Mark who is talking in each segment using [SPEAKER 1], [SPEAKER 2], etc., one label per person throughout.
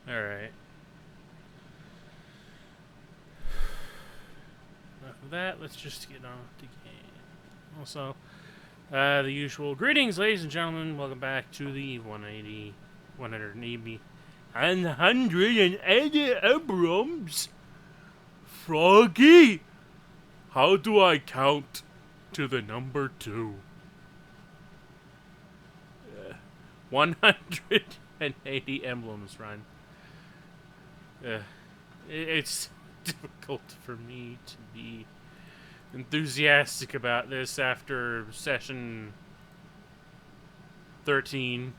[SPEAKER 1] Alright. Enough of that, let's just get on with the game. Also, the usual greetings, ladies and gentlemen. Welcome back to the 180 Emblems. Froggy, how do I count to the number 2? 180 emblems run. It's difficult for me to be enthusiastic about this after session 13.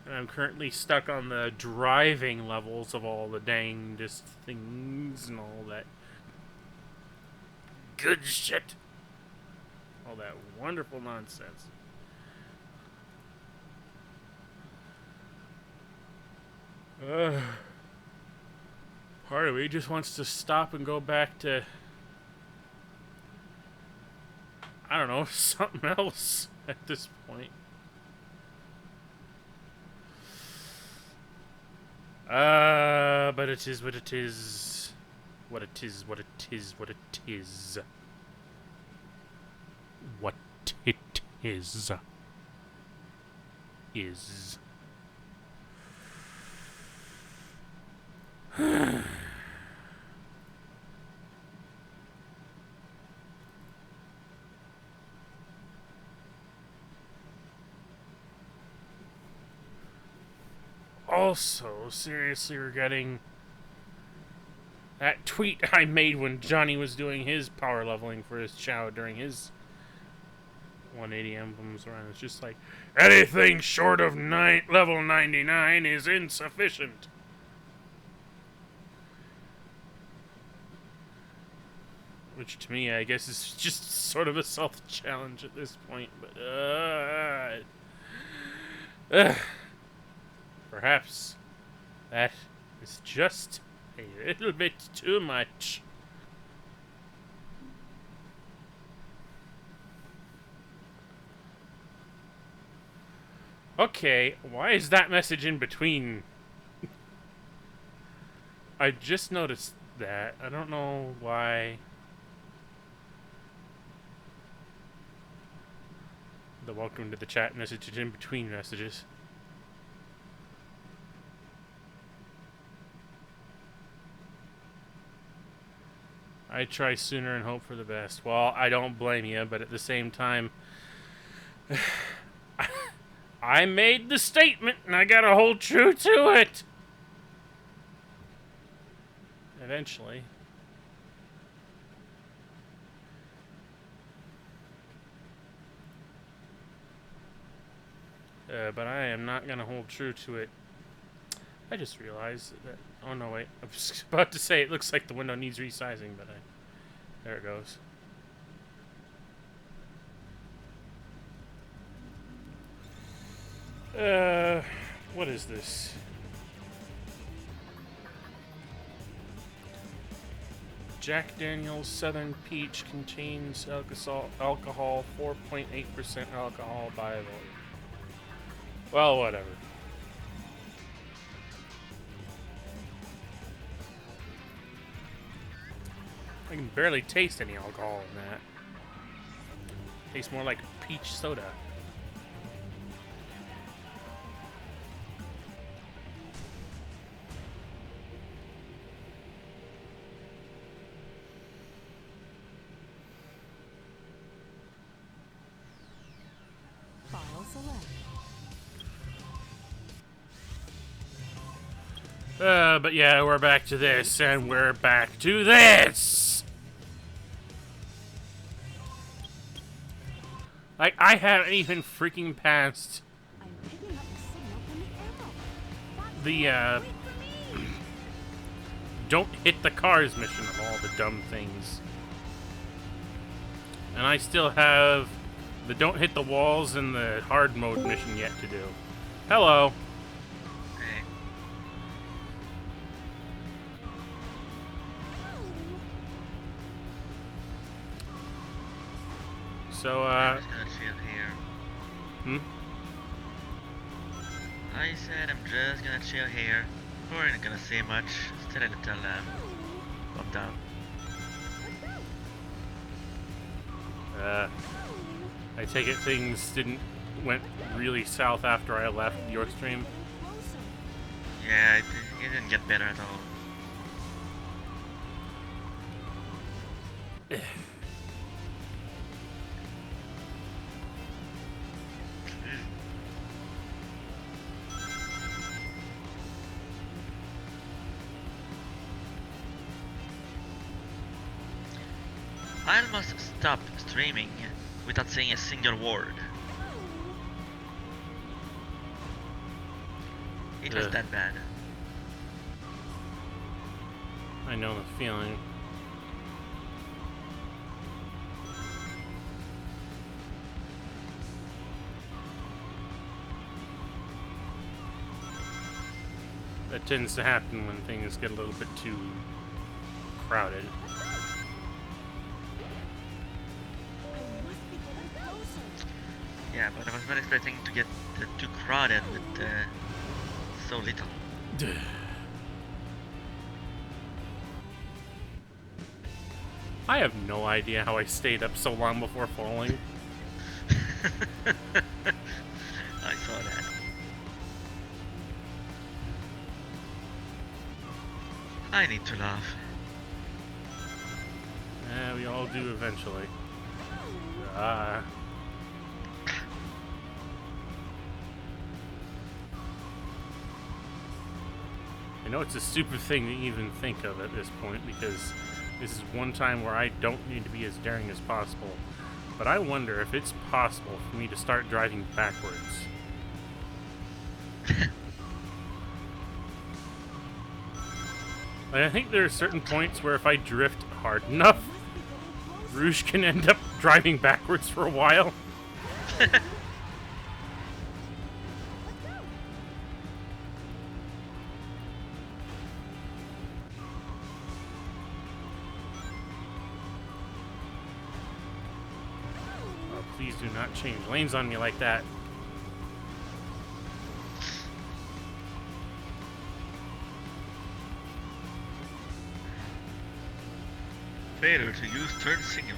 [SPEAKER 1] And I'm currently stuck on the driving levels of all the dangest things and all that good shit. All that wonderful nonsense. Part of me just wants to stop and go back to, I don't know, something else at this point. But it is what it is. What it is, what it is, what it is. What it is. Is. Also, seriously regretting that tweet I made when Johnny was doing his power leveling for his Chow during his 180 emblems run. It's just like, anything short of level 99 is insufficient. Which to me, I guess, is just sort of a self-challenge at this point. But, perhaps that is just a little bit too much. Okay, why is that message in between? I just noticed that. I don't know why. The welcome to the chat message is in between messages. I try sooner and hope for the best. Well, I don't blame you, but at the same time, I made the statement and I gotta hold true to it. Eventually. But I am not gonna hold true to it. I just realized that. Oh no, wait! I was about to say it looks like the window needs resizing, but there it goes. What is this? Jack Daniel's Southern Peach contains alcohol 4.8% alcohol by volume. Well, whatever. I can barely taste any alcohol in that. Tastes more like peach soda.
[SPEAKER 2] File select.
[SPEAKER 1] But yeah, we're back to this, and we're back to this! Like, I haven't even freaking passed
[SPEAKER 2] I'm picking up the signal from the arrow.
[SPEAKER 1] the, don't hit the cars mission of all the dumb things. And I still have the don't hit the walls and the hard mode mission yet to do. Hello. So,
[SPEAKER 3] I'm just gonna chill here.
[SPEAKER 1] hmm?
[SPEAKER 3] I said I'm just gonna chill here. We're not gonna say much. Still a little bummed out.
[SPEAKER 1] I take it things went really south after I left Yorkstream.
[SPEAKER 3] Yeah, it didn't get better at all. I almost stopped streaming without saying a single word. It was that bad.
[SPEAKER 1] I know the feeling. That tends to happen when things get a little bit too crowded.
[SPEAKER 3] Yeah, but I was not expecting to get too crowded with so little.
[SPEAKER 1] I have no idea how I stayed up so long before falling.
[SPEAKER 3] I saw that. I need to laugh.
[SPEAKER 1] We all do eventually. Ah. I know it's a stupid thing to even think of at this point, because this is one time where I don't need to be as daring as possible. But I wonder if it's possible for me to start driving backwards. Like, I think there are certain points where if I drift hard enough, Rouge can end up driving backwards for a while. Oh, please do not change lanes on me like that.
[SPEAKER 3] Failure to use turn signal.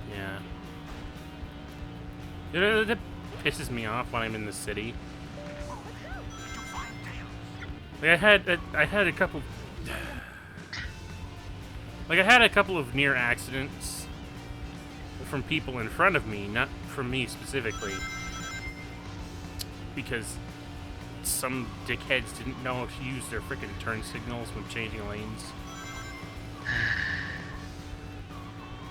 [SPEAKER 1] Yeah. It pisses me off when I'm in the city. Like I had a couple. Like I had a couple of near accidents from people in front of me, not from me specifically, because some dickheads didn't know to use their frickin' turn signals when changing lanes.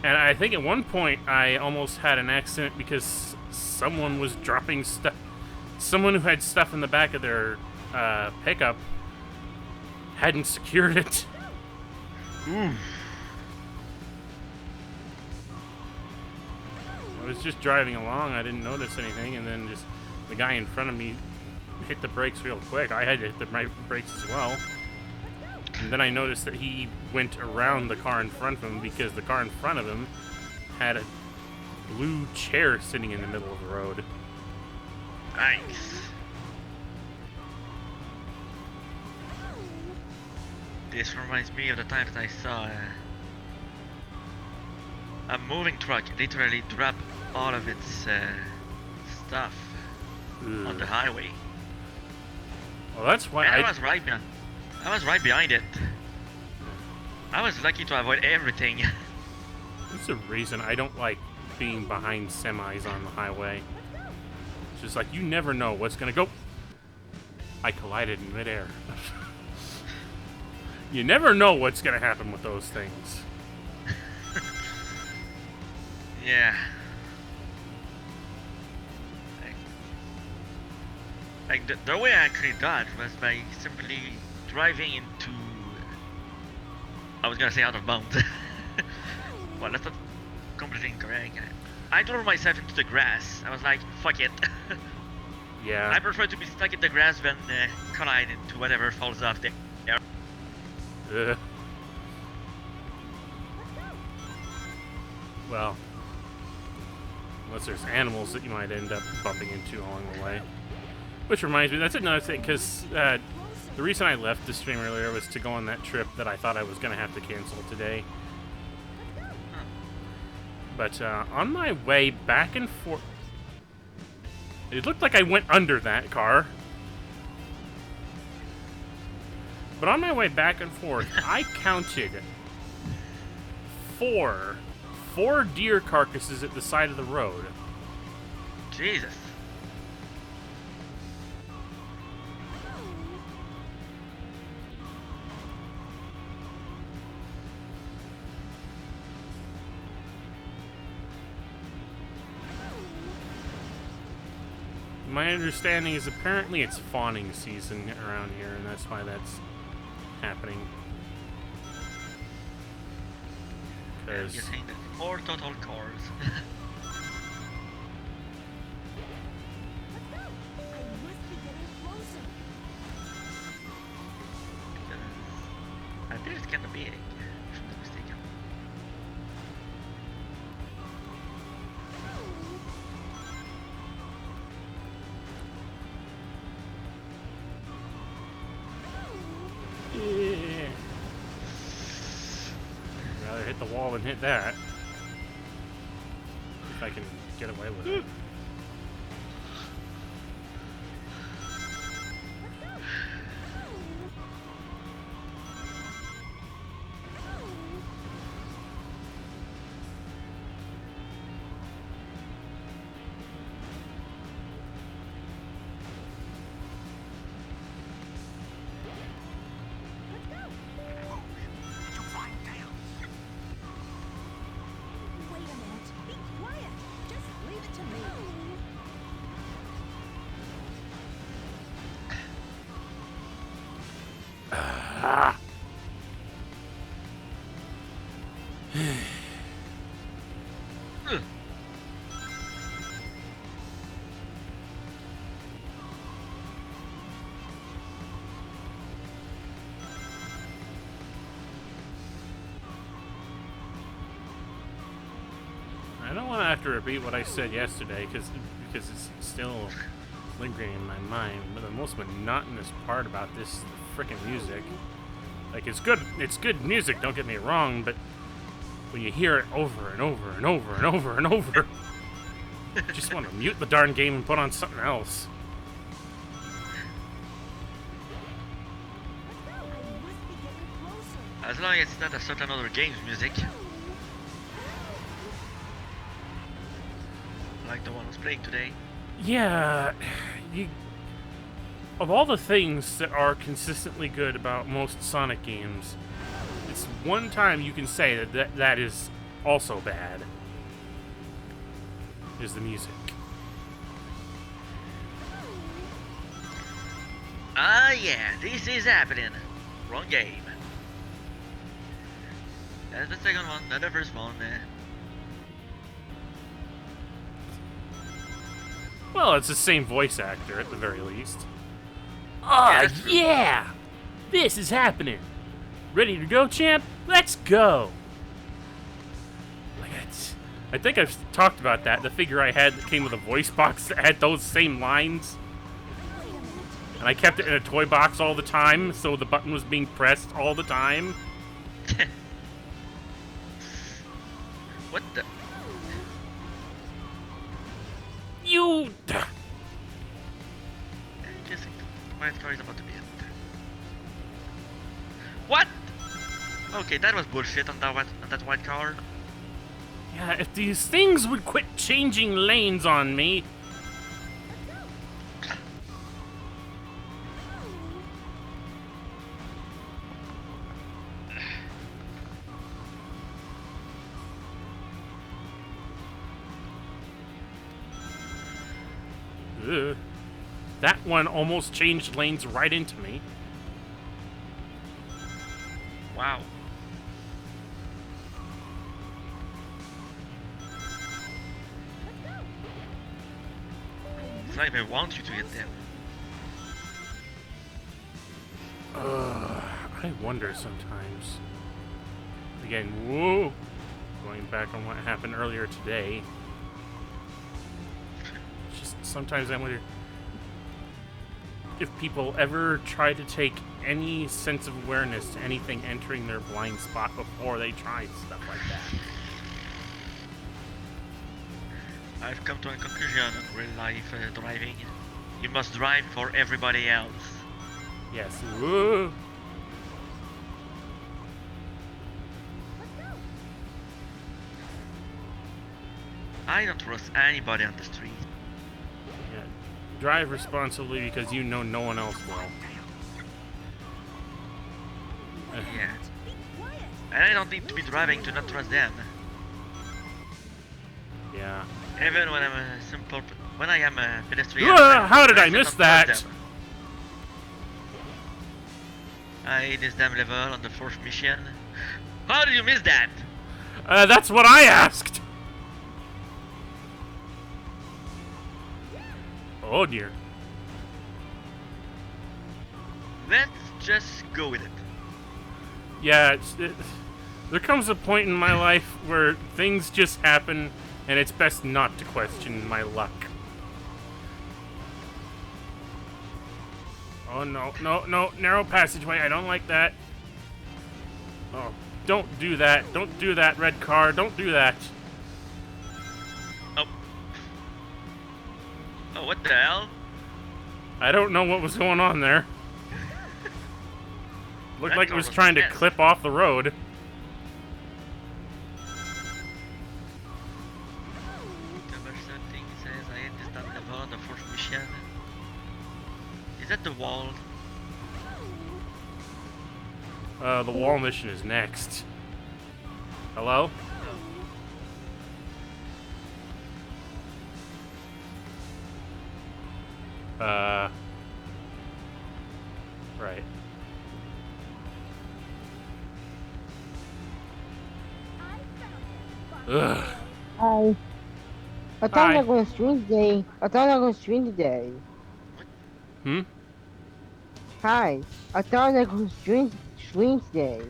[SPEAKER 1] And I think at one point I almost had an accident because someone was dropping stuff. Someone who had stuff in the back of their pickup hadn't secured it.
[SPEAKER 3] Ooh.
[SPEAKER 1] I was just driving along, I didn't notice anything, and then just the guy in front of me hit the brakes real quick. I had to hit the brakes as well. And then I noticed that he went around the car in front of him because the car in front of him had a blue chair sitting in the middle of the road.
[SPEAKER 3] Nice. This reminds me of the time that I saw a moving truck literally drop all of its stuff on the highway.
[SPEAKER 1] Well, that's why
[SPEAKER 3] I was right behind. I was right behind it. I was lucky to avoid everything.
[SPEAKER 1] That's the reason I don't like being behind semis on the highway. It's just like, you never know what's gonna go. I collided in midair. You never know what's gonna happen with those things.
[SPEAKER 3] Yeah. Like the way I actually dodged was by simply driving into, I was gonna say out of bounds. Well, that's not completely incorrect. I drove myself into the grass. I was like, fuck it.
[SPEAKER 1] Yeah.
[SPEAKER 3] I prefer to be stuck in the grass than collide into whatever falls off there.
[SPEAKER 1] Ugh. Well, unless there's animals that you might end up bumping into along the way. Which reminds me, that's another thing, because the reason I left the stream earlier was to go on that trip that I thought I was going to have to cancel today. But on my way back and forth, it looked like I went under that car. But on my way back and forth, I counted four deer carcasses at the side of the road.
[SPEAKER 3] Jesus.
[SPEAKER 1] My understanding is apparently it's fawning season around here, and that's why that's happening. Because
[SPEAKER 3] You're saying that 4 total cars.
[SPEAKER 2] I must be getting closer.
[SPEAKER 3] I think it's kind of big, if I'm not mistaken.
[SPEAKER 1] yeah. I'd rather hit the wall than hit that. If I can get away with it.
[SPEAKER 2] Wait a minute. Be quiet. Just leave it to me.
[SPEAKER 1] Ah. I don't want to have to repeat what I said yesterday because it's still lingering in my mind. But the most monotonous part about this is the frickin' music. Like, it's good music, don't get me wrong, but when you hear it over and over and over and over and over, you just want to mute the darn game and put on something else.
[SPEAKER 2] I must be getting closer.
[SPEAKER 3] As long as it's not a certain other game's music. Like the one I was playing today.
[SPEAKER 1] Yeah, of all the things that are consistently good about most Sonic games, it's one time you can say that is also bad, is the music.
[SPEAKER 3] Ah, yeah, this is happening. Wrong game. That's the second one, not the first one.
[SPEAKER 1] Well, it's the same voice actor at the very least. Oh, yeah! This is happening. Ready to go, champ? Let's go! Like, I think I've talked about that. The figure I had that came with a voice box that had those same lines. And I kept it in a toy box all the time, so the button was being pressed all the time.
[SPEAKER 3] What the?
[SPEAKER 1] You...
[SPEAKER 3] I guess my story is about to be it. What? Okay, that was bullshit on that white car.
[SPEAKER 1] Yeah, if these things would quit changing lanes on me... Ugh. That one almost changed lanes right into me.
[SPEAKER 3] Wow. like they want you to get them.
[SPEAKER 1] I wonder sometimes. Again, whoa! Going back on what happened earlier today. Just sometimes I wonder if people ever try to take any sense of awareness to anything entering their blind spot before they try stuff like that.
[SPEAKER 3] I've come to a conclusion in real life driving. You must drive for everybody else.
[SPEAKER 1] Yes. Whoa!
[SPEAKER 3] I don't trust anybody on the street.
[SPEAKER 1] Yeah. Drive responsibly because you know no one else will.
[SPEAKER 3] Yeah. And I don't need to be driving to not trust them.
[SPEAKER 1] Yeah.
[SPEAKER 3] Even when I'm a simple, when I am a pedestrian.
[SPEAKER 1] How did I
[SPEAKER 3] still
[SPEAKER 1] miss
[SPEAKER 3] don't trust
[SPEAKER 1] that?
[SPEAKER 3] them. I this damn level on the fourth mission. How did you miss that?
[SPEAKER 1] That's what I asked. Oh dear.
[SPEAKER 3] Let's just go with it.
[SPEAKER 1] Yeah, there comes a point in my life where things just happen, and it's best not to question my luck. Oh no, no, no, narrow passageway, I don't like that. Oh, don't do that, don't do that, red car, don't do that.
[SPEAKER 3] Oh. Oh, what the hell?
[SPEAKER 1] I don't know what was going on there. Looked
[SPEAKER 3] That
[SPEAKER 1] like it
[SPEAKER 3] car
[SPEAKER 1] was
[SPEAKER 3] was
[SPEAKER 1] trying to
[SPEAKER 3] intense.
[SPEAKER 1] clip off the road.
[SPEAKER 3] Something says I hit this damn level on the fourth mission. Is that the wall?
[SPEAKER 1] The wall mission is next. Hello? Right. Ugh.
[SPEAKER 4] Hi. I thought
[SPEAKER 1] Hi.
[SPEAKER 4] I was going to stream today. I thought I was going to stream today.
[SPEAKER 1] Hmm?
[SPEAKER 4] Hi. I thought I was going to stream today.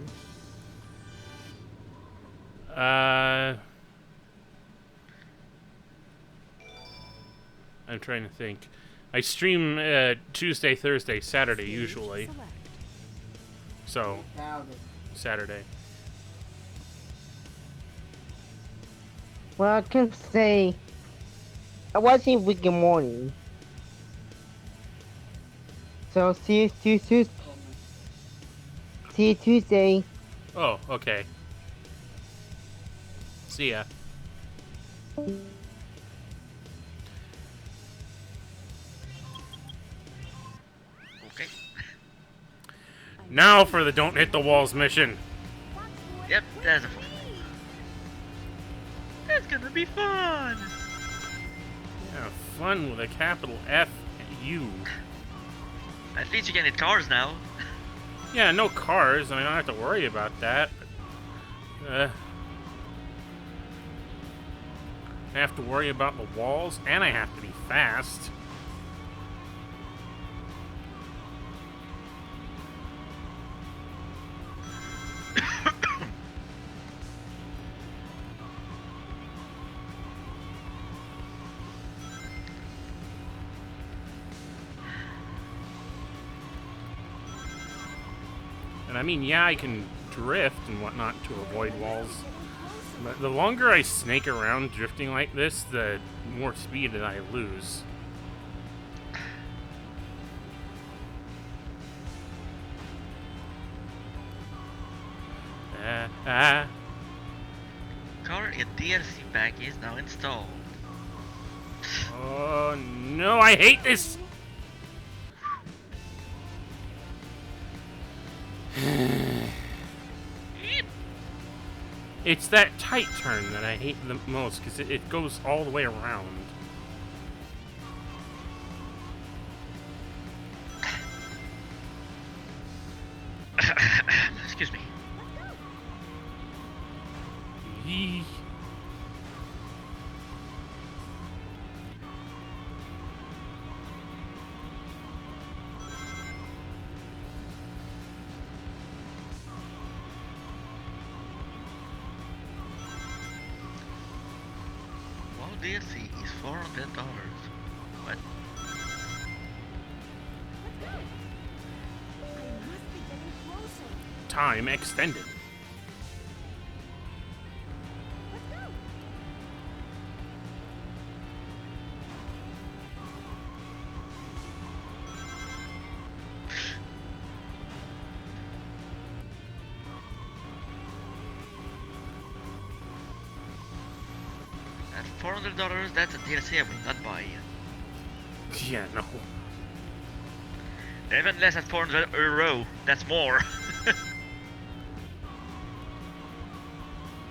[SPEAKER 1] I'm trying to think. I stream Tuesday, Thursday, Saturday usually. So, Saturday.
[SPEAKER 4] Well, I can say I was in weekend morning. So see you Tuesday.
[SPEAKER 1] Oh, okay. See ya.
[SPEAKER 3] Okay.
[SPEAKER 1] Now for the don't hit the walls mission.
[SPEAKER 3] Yep, that's a fun. That's gonna be fun.
[SPEAKER 1] Yeah, fun with a capital F-U.
[SPEAKER 3] At least you can hit cars now.
[SPEAKER 1] Yeah, no cars. I mean, I don't have to worry about that. I have to worry about the walls, and I have to be fast. And I mean, yeah, I can drift and whatnot to avoid walls. But the longer I snake around drifting like this, the more speed that I lose.
[SPEAKER 3] Car and DLC pack is now installed.
[SPEAKER 1] Oh no, I hate this! It's that tight turn that I hate the most, because it goes all the way around.
[SPEAKER 3] Excuse me.
[SPEAKER 1] Yee.
[SPEAKER 3] DLC is $400. What?
[SPEAKER 2] I must be getting closer.
[SPEAKER 1] Time extended.
[SPEAKER 2] Let's go.
[SPEAKER 3] At $400, that's a DLC I will not buy.
[SPEAKER 1] Yeah, no.
[SPEAKER 3] Even less at €400. That's more.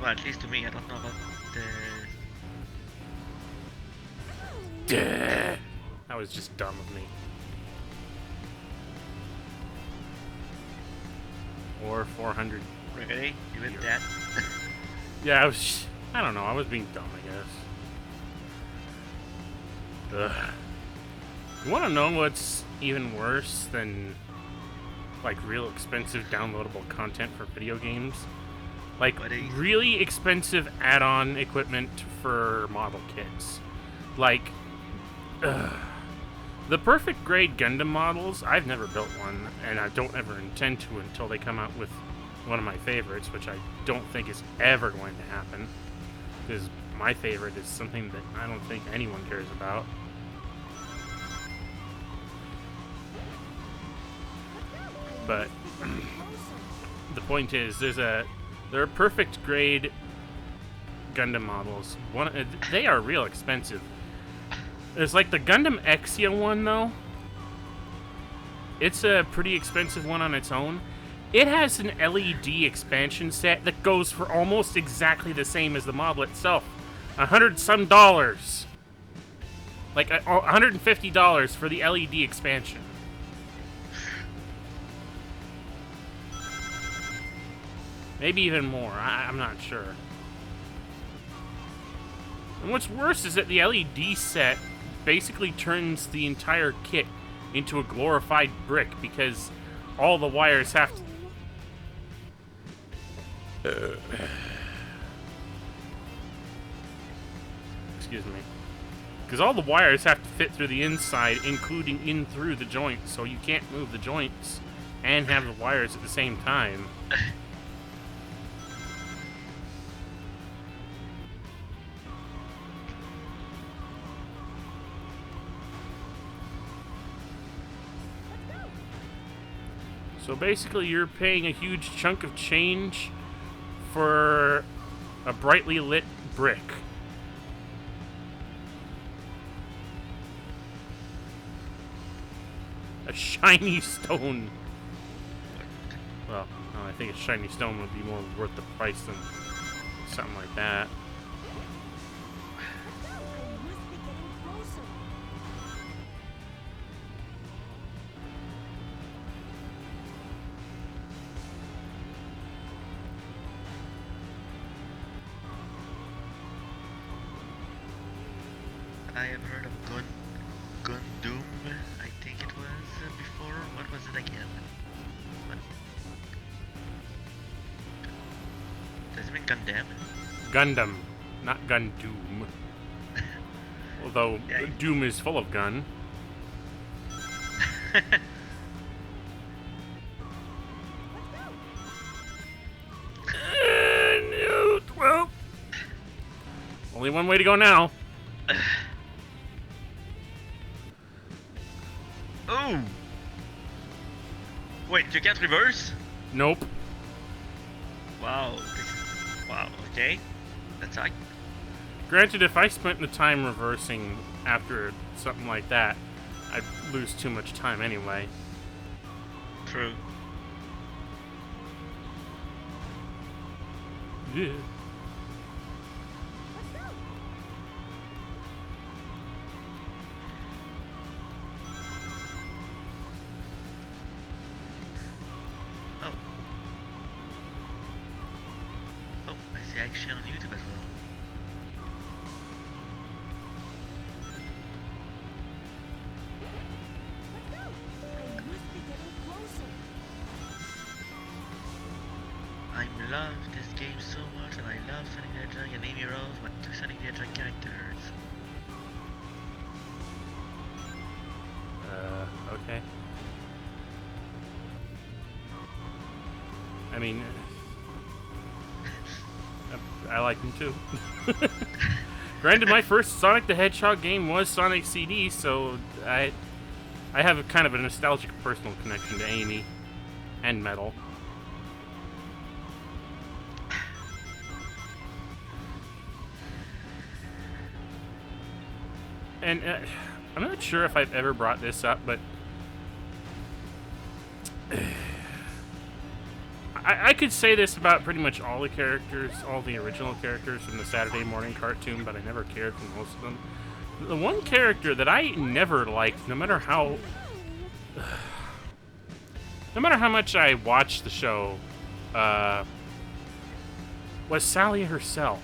[SPEAKER 3] Well, at least to me. I don't know about the...
[SPEAKER 1] Duh. That was just dumb of me. Or 400.
[SPEAKER 3] Really? Even that?
[SPEAKER 1] Yeah, I don't know. I was being dumb, I guess. Ugh. You want to know what's even worse than like real expensive downloadable content for video games? Like really expensive add-on equipment for model kits. Like the perfect grade Gundam models. I've never built one, and I don't ever intend to until they come out with one of my favorites, which I don't think is ever going to happen, because my favorite is something that I don't think anyone cares about. But the point is, there are perfect grade Gundam models. They are real expensive. There's like the Gundam Exia one, though. It's a pretty expensive one on its own. It has an LED expansion set that goes for almost exactly the same as the model itself. $100-some. Like $150 for the LED expansion. Maybe even more. I'm not sure. And what's worse is that the LED set basically turns the entire kit into a glorified brick because all the wires have to... Excuse me. Because all the wires have to fit through the inside, including in through the joints, so you can't move the joints and have the wires at the same time. So basically, you're paying a huge chunk of change for a brightly lit brick. A shiny stone. Well, no, I think a shiny stone would be more worth the price than something like that.
[SPEAKER 2] I must be getting closer.
[SPEAKER 3] I have heard of Gundam, I think it was before. What was it again? What? Does it mean Gundam?
[SPEAKER 1] Gundam, not Gundam. Although
[SPEAKER 3] Yeah.
[SPEAKER 1] Doom is full of gun. No, well, only one way to go now.
[SPEAKER 3] Oh! Wait, you can't reverse?
[SPEAKER 1] Nope.
[SPEAKER 3] Wow. Wow, okay. That's like...
[SPEAKER 1] Granted, if I spent the time reversing after something like that, I'd lose too much time anyway.
[SPEAKER 3] True.
[SPEAKER 1] Yeah.
[SPEAKER 2] Let's go.
[SPEAKER 3] Oh. Oh, I see action on YouTube as well.
[SPEAKER 2] Let's go. I must be getting closer.
[SPEAKER 3] I love this game so much, and I love Sonic the Hedgehog and Amy Rose, my two Sonic the Hedgehog characters.
[SPEAKER 1] Okay. I mean, I like them too. Granted, my first Sonic the Hedgehog game was Sonic CD, so I have a kind of a nostalgic personal connection to Amy and Metal. And I'm not sure if I've ever brought this up, but I could say this about pretty much all the characters, all the original characters from the Saturday morning cartoon, but I never cared for most of them. The one character that I never liked, no matter how much I watched the show, was Sally herself.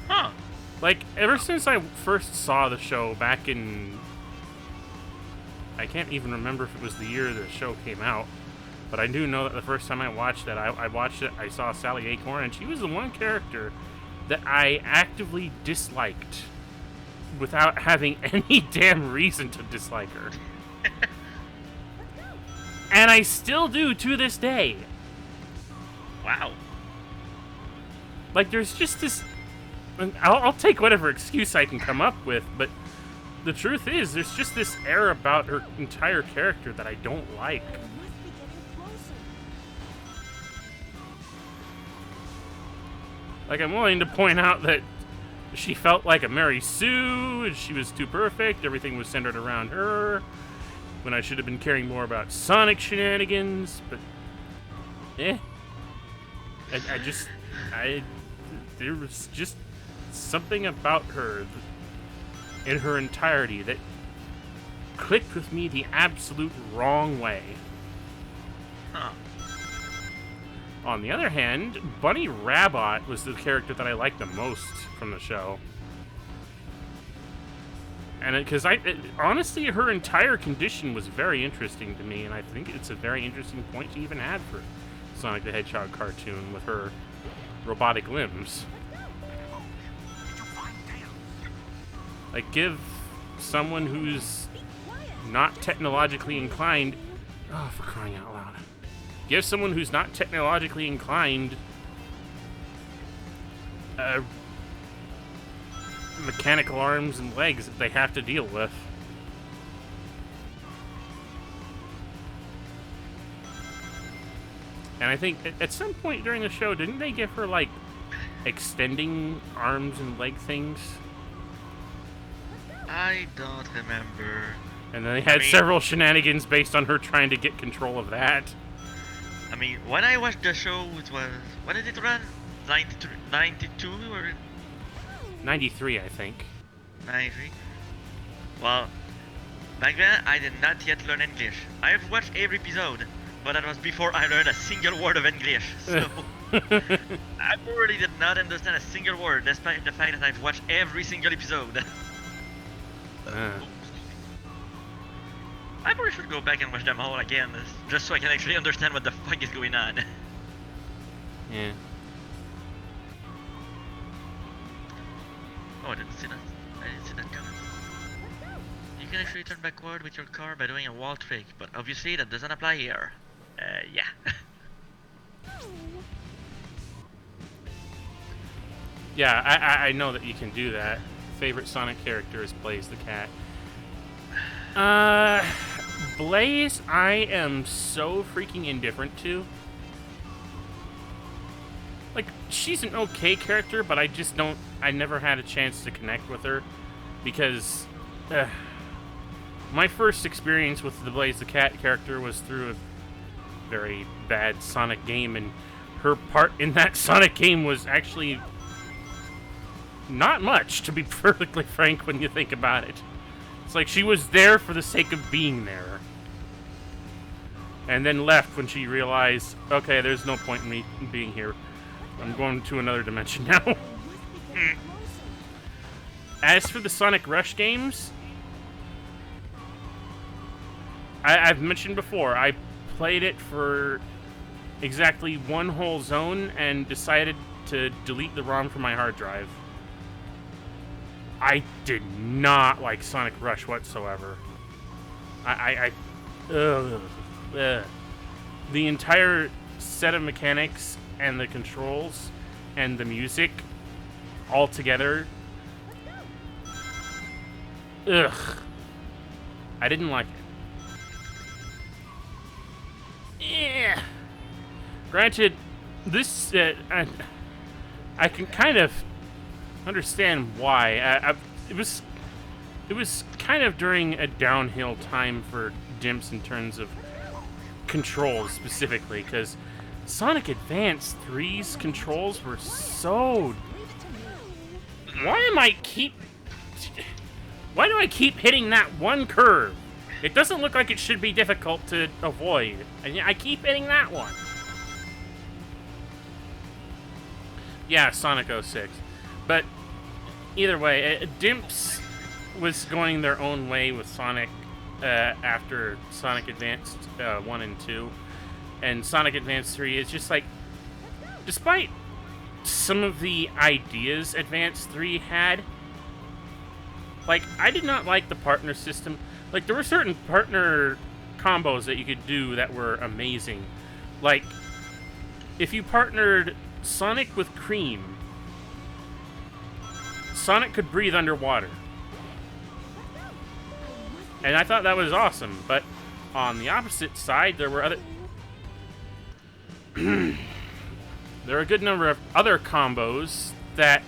[SPEAKER 3] Huh.
[SPEAKER 1] Like, ever since I first saw the show back in... I can't even remember if it was the year the show came out, but I do know that the first time I watched it, I saw Sally Acorn, and she was the one character that I actively disliked without having any damn reason to dislike her. And I still do to this day.
[SPEAKER 3] Wow.
[SPEAKER 1] Like, there's just this... I'll take whatever excuse I can come up with, but the truth is, there's just this air about her entire character that I don't like.
[SPEAKER 2] We must be getting closer.
[SPEAKER 1] Like, I'm willing to point out that she felt like a Mary Sue, and she was too perfect, everything was centered around her, when I should have been caring more about Sonic shenanigans, but... there was just something about her in her entirety that clicked with me the absolute wrong way.
[SPEAKER 3] Huh.
[SPEAKER 1] On the other hand, Bunny Rabbit was the character that I liked the most from the show. And because honestly, her entire condition was very interesting to me, and I think it's a very interesting point to even add for Sonic the Hedgehog cartoon with her robotic limbs. Like, give someone who's not technologically inclined... Oh, for crying out loud. Give someone who's not technologically inclined mechanical arms and legs that they have to deal with. And I think at some point during the show, didn't they give her, like, extending arms and leg things?
[SPEAKER 3] I don't remember.
[SPEAKER 1] And then they had several shenanigans based on her trying to get control of that.
[SPEAKER 3] I mean, when I watched the show, it was... When did it run? 92 or...
[SPEAKER 1] 93, I think.
[SPEAKER 3] 93? Well, back then, I did not yet learn English. I have watched every episode, but that was before I learned a single word of English, so... I already did not understand a single word, despite the fact that I've watched every single episode. I probably should go back and watch them all again, just so I can actually understand what the fuck is going on.
[SPEAKER 1] Yeah.
[SPEAKER 3] Oh, I didn't see that. I didn't see that coming. You can actually turn backward with your car by doing a wall trick, but obviously that doesn't apply here. Yeah.
[SPEAKER 1] Yeah, I know that you can do that. Favorite Sonic character is Blaze the Cat. Blaze, I am so freaking indifferent to. Like, she's an okay character, but I never had a chance to connect with her, because my first experience with the Blaze the Cat character was through a very bad Sonic game, and her part in that Sonic game was actually not much, to be perfectly frank, when you think about it. It's like she was there for the sake of being there. And then left when she realized, okay, there's no point in me being here. I'm going to another dimension now. As for the Sonic Rush games, I've mentioned before, I played it for exactly one whole zone and decided to delete the ROM from my hard drive. I did not like Sonic Rush whatsoever. Ugh. The entire set of mechanics and the controls and the music all together. Ugh. I didn't like it. Yeah. Granted, this I can kind of understand why. It was kind of during a downhill time for Dimps in terms of controls specifically, because Sonic Advance 3's controls were so. Why do I keep hitting that one curve? It doesn't look like it should be difficult to avoid, and I keep hitting that one. Yeah, Sonic 06. But either way, Dimps was going their own way with Sonic after Sonic Advance 1 and 2. And Sonic Advance 3 is just like, despite some of the ideas Advance 3 had, like, I did not like the partner system. Like, there were certain partner combos that you could do that were amazing. Like, if you partnered Sonic with Cream, Sonic could breathe underwater. And I thought that was awesome, but on the opposite side, there were other... there are a good number of other combos that...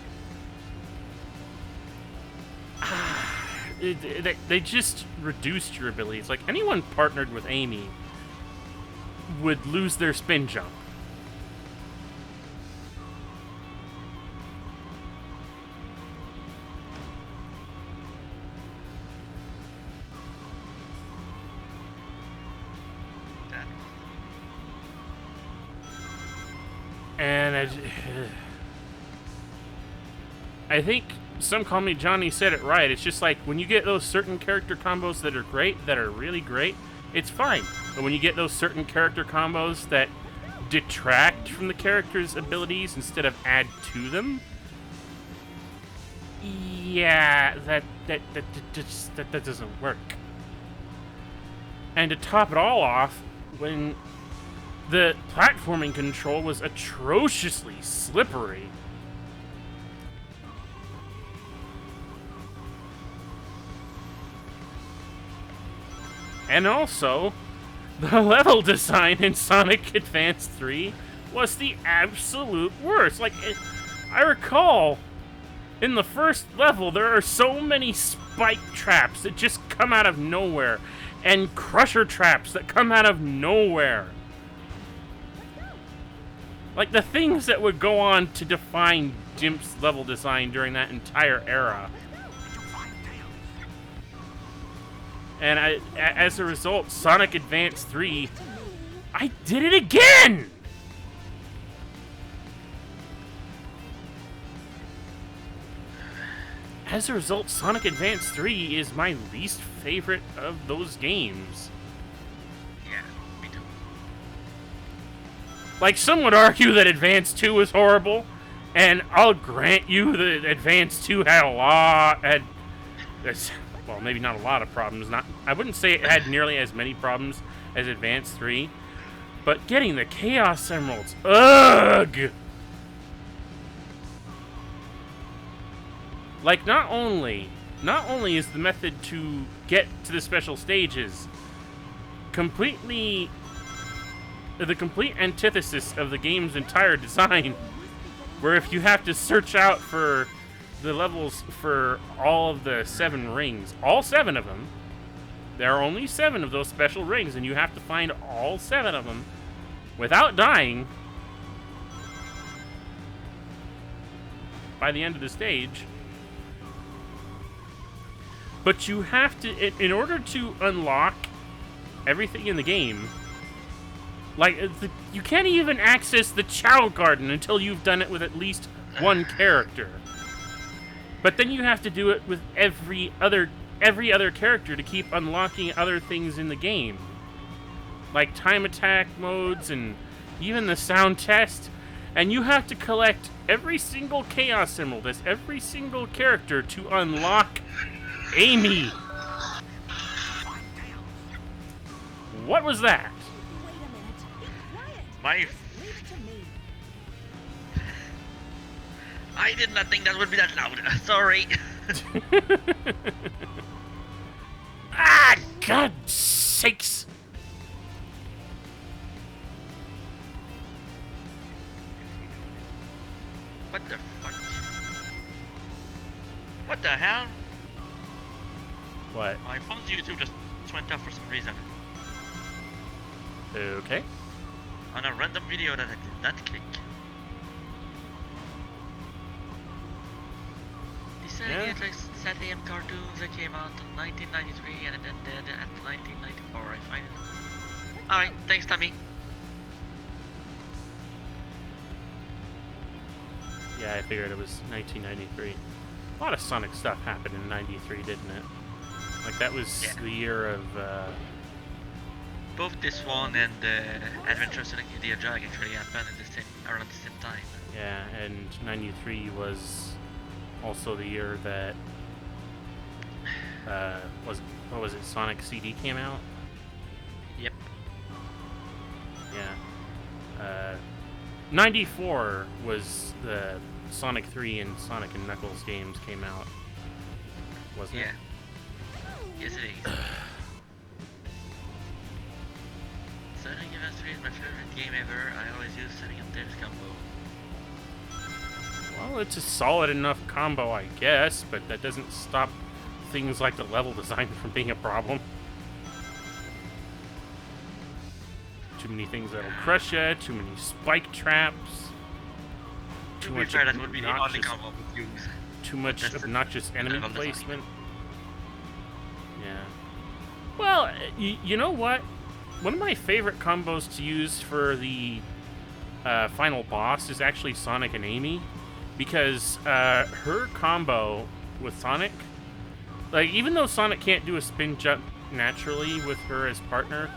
[SPEAKER 1] they just reduced your abilities. Like, anyone partnered with Amy would lose their spin jump. And I think Some Call Me Johnny said it right. It's just like, when you get those certain character combos that are great, that are really great, it's fine. But when you get those certain character combos that detract from the character's abilities instead of add to them, yeah, that doesn't work. And to top it all off, when the platforming control was atrociously slippery. And also, the level design in Sonic Advance 3 was the absolute worst. Like, I recall, in the first level, there are so many spike traps that just come out of nowhere, and crusher traps that come out of nowhere. Like, the things that would go on to define Dimp's level design during that entire era. And as a result, Sonic Advance 3, I did it again! As a result, Sonic Advance 3 is my least favorite of those games.
[SPEAKER 3] Yeah, me too.
[SPEAKER 1] Like, some would argue that Advance 2 was horrible, and I'll grant you that Advance 2 had well, maybe not a lot of problems. I wouldn't say it had nearly as many problems as Advance 3, but getting the Chaos Emeralds, ugh! Like, not only is the method to get to the special stages the complete antithesis of the game's entire design, where if you have to search out for the levels for all of the 7 rings, all 7 of them, there are only 7 of those special rings, and you have to find all 7 of them without dying by the end of the stage. But you have to, in order to unlock everything in the game, like, you can't even access the Chow Garden until you've done it with at least one character. But then you have to do it with every other character to keep unlocking other things in the game. Like time attack modes and even the sound test, and you have to collect every single chaos emerald, as every single character to unlock Amy. What was that?
[SPEAKER 2] Wait a minute. Be quiet.
[SPEAKER 3] My...
[SPEAKER 2] Just leave it to me.
[SPEAKER 3] I did not think that would be that loud. Sorry.
[SPEAKER 1] Ah, God sakes!
[SPEAKER 3] What the fuck? What the hell?
[SPEAKER 1] What?
[SPEAKER 3] My phone's YouTube just went off for some reason.
[SPEAKER 1] Okay.
[SPEAKER 3] On a random video that I did not click. These
[SPEAKER 1] Yeah.
[SPEAKER 3] like Saturday cartoons that came out in 1993 and then dead at 1994, I find it. Alright, thanks Tommy.
[SPEAKER 1] Yeah, I figured it was 1993. A lot of Sonic stuff happened in 93, didn't it? Like, that was
[SPEAKER 3] Yeah.
[SPEAKER 1] the year of,
[SPEAKER 3] Both this one and Adventure Sonic the Hedgehog actually happened at the same, around the same time.
[SPEAKER 1] yeah, and 93 was also the year that, what was it, Sonic CD came out?
[SPEAKER 3] Yep.
[SPEAKER 1] Yeah. 94 was the Sonic 3 and Sonic and Knuckles games came out, wasn't
[SPEAKER 3] Yeah.
[SPEAKER 1] it?
[SPEAKER 3] Yes it is. Sonic Adventure is my favorite game ever. I always use Sonic and Tails combo.
[SPEAKER 1] Well, it's a solid enough combo, I guess, but that doesn't stop things like the level design from being a problem. Too many things that'll crush you, too many spike traps,
[SPEAKER 3] To
[SPEAKER 1] too
[SPEAKER 3] be
[SPEAKER 1] much
[SPEAKER 3] fair, that would be the only
[SPEAKER 1] obnoxious,
[SPEAKER 3] combo I would use.
[SPEAKER 1] too much
[SPEAKER 3] That's the
[SPEAKER 1] obnoxious enemy
[SPEAKER 3] level design.
[SPEAKER 1] placement. Yeah. Well, you know what? One of my favorite combos to use for the final boss is actually Sonic and Amy, because her combo with Sonic, like, even though Sonic can't do a spin jump naturally with her as partner,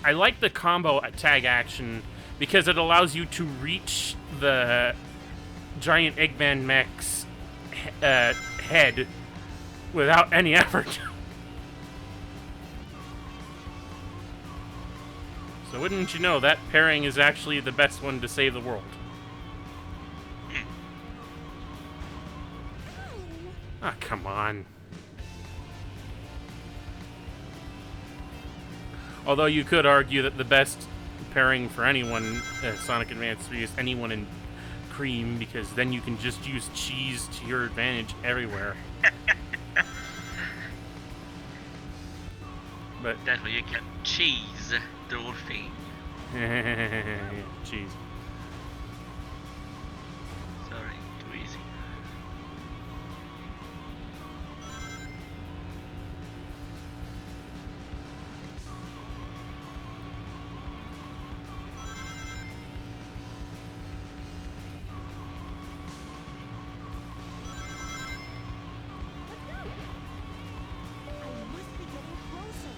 [SPEAKER 1] I like the combo tag action because it allows you to reach the giant Eggman mech's head without any effort. So wouldn't you know, that pairing is actually the best one to save the world. Ah, come on. Although you could argue that the best pairing for anyone, Sonic Advance 3, is anyone in cream, because then you can just use cheese to your advantage everywhere. But
[SPEAKER 3] That way you can cheese the whole thing.
[SPEAKER 1] cheese.
[SPEAKER 3] Sorry, too easy.
[SPEAKER 2] I must be getting closer.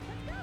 [SPEAKER 2] Let's go.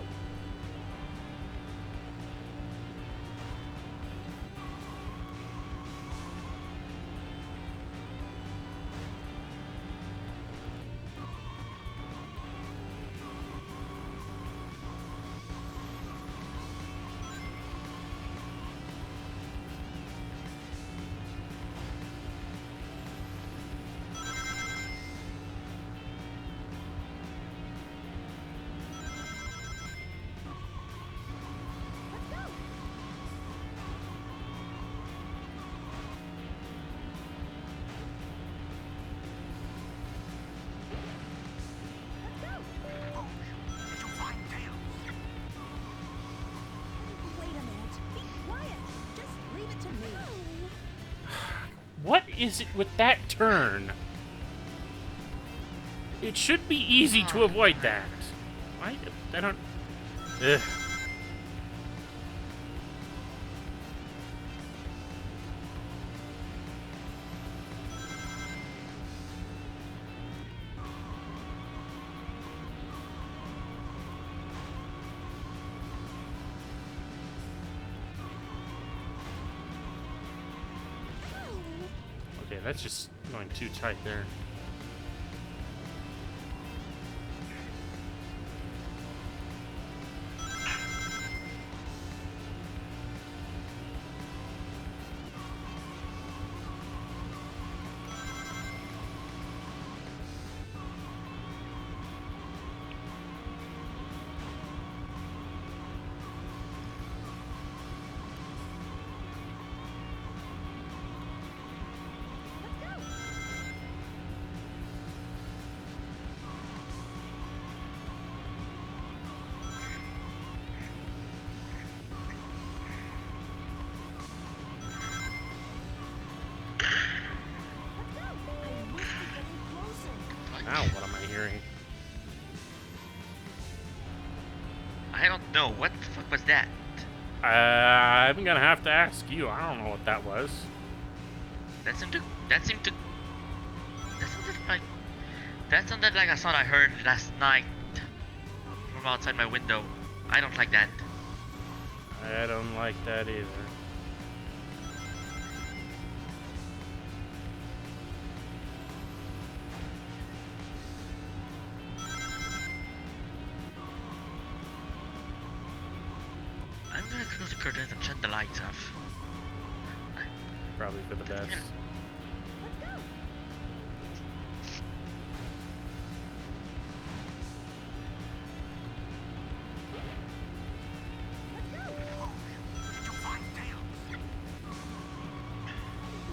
[SPEAKER 2] Wait a minute. Be quiet. Just leave it to me.
[SPEAKER 1] What is it with that turn? It should be easy to avoid that. I don't... Ugh. that's just going too tight there. Ow, what am I hearing?
[SPEAKER 3] I don't know. What the fuck was that?
[SPEAKER 1] I'm gonna have to ask you. I don't know what that was.
[SPEAKER 3] That sounded like a sound I heard last night from outside my window. I don't like that.
[SPEAKER 1] I don't like that either.
[SPEAKER 3] I'm gonna close the curtains and shut the lights off.
[SPEAKER 1] Probably for the best.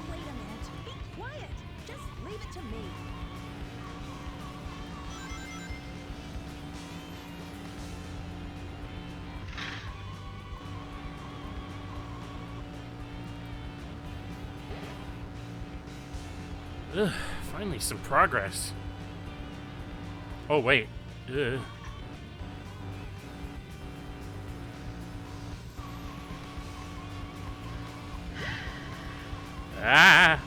[SPEAKER 2] Wait a minute. Be quiet. Just leave it to me.
[SPEAKER 1] Ugh, finally some progress. Oh, wait. Ugh. Ah!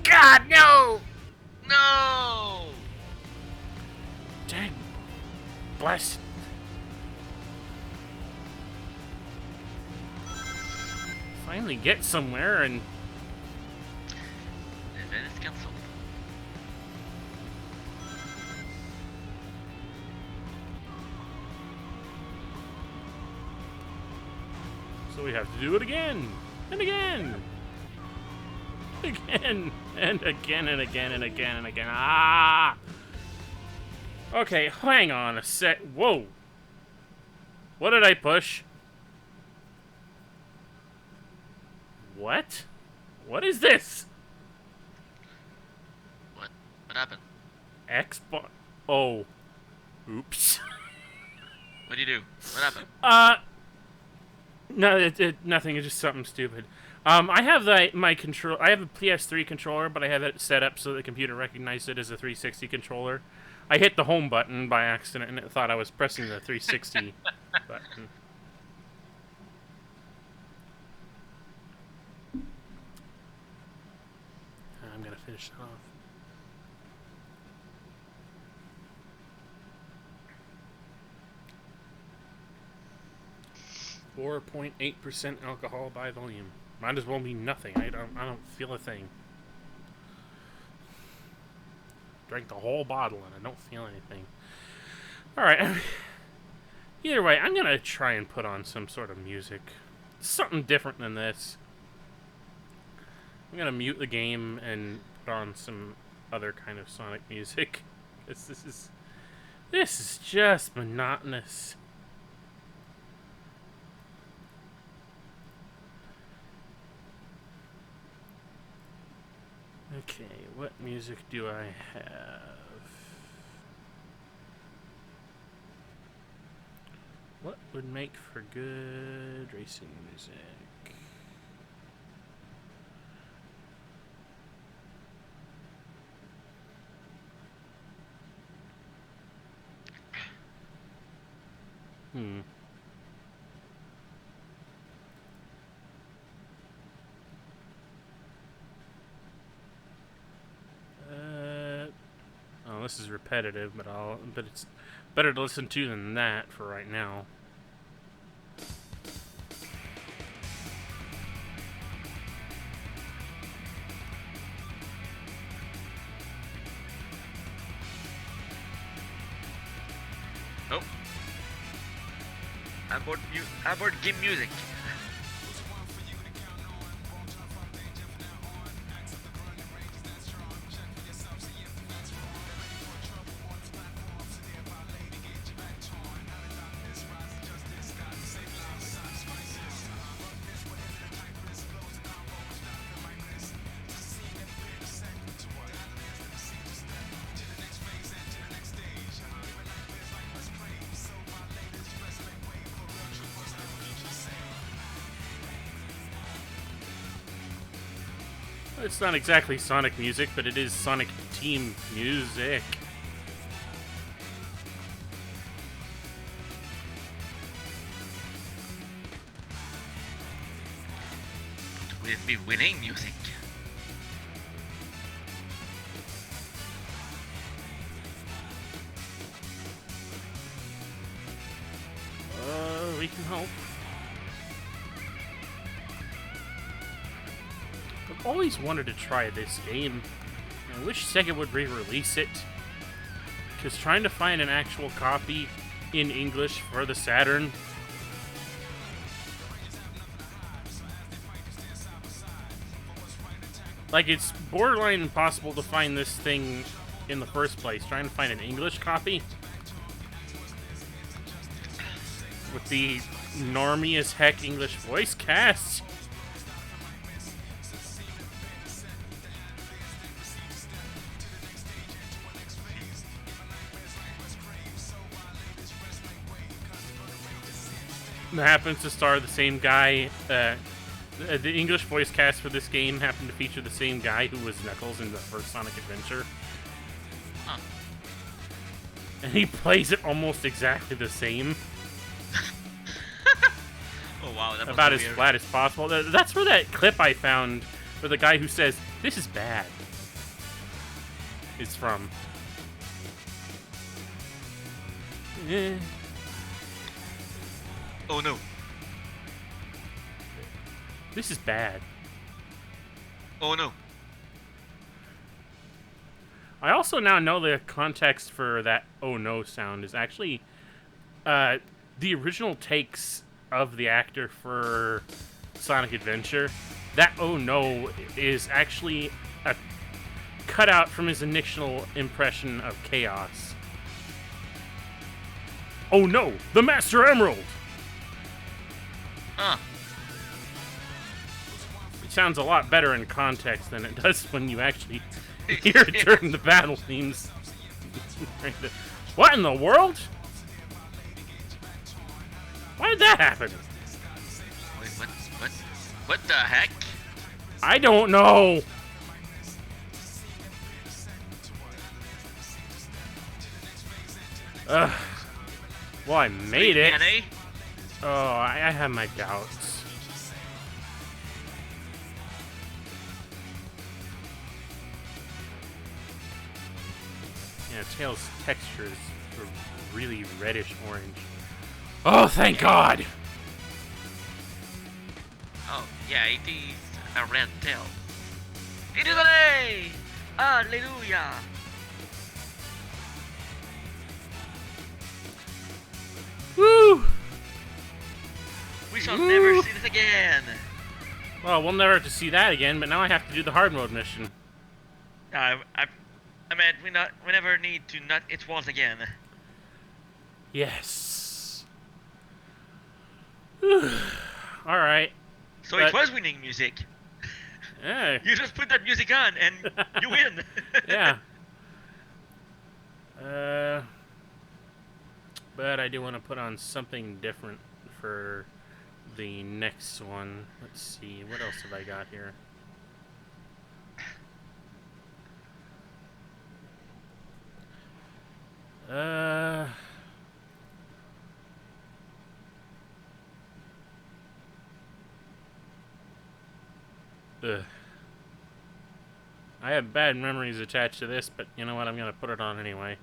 [SPEAKER 1] God, no!
[SPEAKER 3] No!
[SPEAKER 1] Dang. Bless. Finally get somewhere and...
[SPEAKER 3] Event is cancelled.
[SPEAKER 1] So we have to do it again. And again. Again. And again and again and again and again. Ah! Okay, hang on a sec. Whoa. What did I push? What? What is this?
[SPEAKER 3] What? What happened?
[SPEAKER 1] Xbox. Oh. Oops.
[SPEAKER 3] What do you do? What happened?
[SPEAKER 1] No, nothing. It's just something stupid. I have my control. I have a PS3 controller, but I have it set up so the computer recognized it as a 360 controller. I hit the home button by accident, and it thought I was pressing the 360 button. I'm gonna finish that off. 4.8% alcohol by volume. Might as well be nothing. I don't feel a thing. Drank the whole bottle and I don't feel anything. Alright. Either way, I'm gonna try and put on some sort of music. Something different than this. I'm gonna mute the game and put on some other kind of Sonic music. Because this is just monotonous. Okay, what music do I have? What would make for good racing music? this is repetitive, but it's better to listen to than that for right now.
[SPEAKER 3] Oh. About game music.
[SPEAKER 1] It's not exactly Sonic music, but it is Sonic Team music.
[SPEAKER 3] Will it be winning music?
[SPEAKER 1] We can hope. I've always wanted to try this game. I wish Sega would re-release it. Because trying to find an actual copy in English for the Saturn... Like, it's borderline impossible to find this thing in the first place. Trying to find an English copy with the normie as heck English voice cast. That happens to star the same guy. The English voice cast for this game happened to feature the same guy who was Knuckles in the first Sonic Adventure.
[SPEAKER 3] Huh.
[SPEAKER 1] And he plays it almost exactly the same.
[SPEAKER 3] Oh wow, that must
[SPEAKER 1] About
[SPEAKER 3] be
[SPEAKER 1] as
[SPEAKER 3] weird.
[SPEAKER 1] flat as possible. That's where that clip I found for the guy who says, "This is bad," is from. Eh.
[SPEAKER 3] Oh no.
[SPEAKER 1] This is bad.
[SPEAKER 3] Oh no.
[SPEAKER 1] I also now know the context for that "oh no" sound is actually the original takes of the actor for Sonic Adventure. That "oh no" is actually a cutout from his initial impression of Chaos. Oh no, the Master Emerald!
[SPEAKER 3] Huh.
[SPEAKER 1] It sounds a lot better in context than it does when you actually hear it during the battle themes. What in the world? Why did that happen?
[SPEAKER 3] Wait, what the heck?
[SPEAKER 1] I don't know. Ugh. Well, I made it.
[SPEAKER 3] Annie?
[SPEAKER 1] Oh, I have my doubts. Yeah, Tails' texture is really reddish orange. Oh, thank God!
[SPEAKER 3] Oh, yeah, it is a red tail. It is an A! Hallelujah!
[SPEAKER 1] Woo!
[SPEAKER 3] We shall
[SPEAKER 1] Woo!
[SPEAKER 3] never see this again!
[SPEAKER 1] Well, we'll never have to see that again, but now I have to do the hard mode mission.
[SPEAKER 3] I meant we never need to nut its walls again.
[SPEAKER 1] Yes. Alright.
[SPEAKER 3] So
[SPEAKER 1] But-
[SPEAKER 3] it was winning music.
[SPEAKER 1] Yeah.
[SPEAKER 3] You just put that music on and you win.
[SPEAKER 1] Yeah. But I do want to put on something different for the next one. Let's see, what else have I got here? Ugh. I have bad memories attached to this, but you know what? I'm gonna put it on anyway.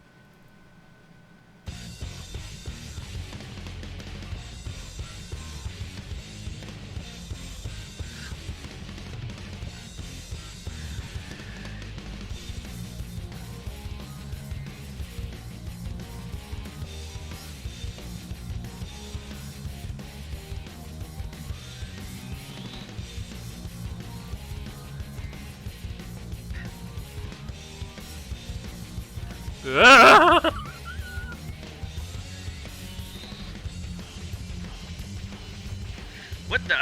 [SPEAKER 3] What the?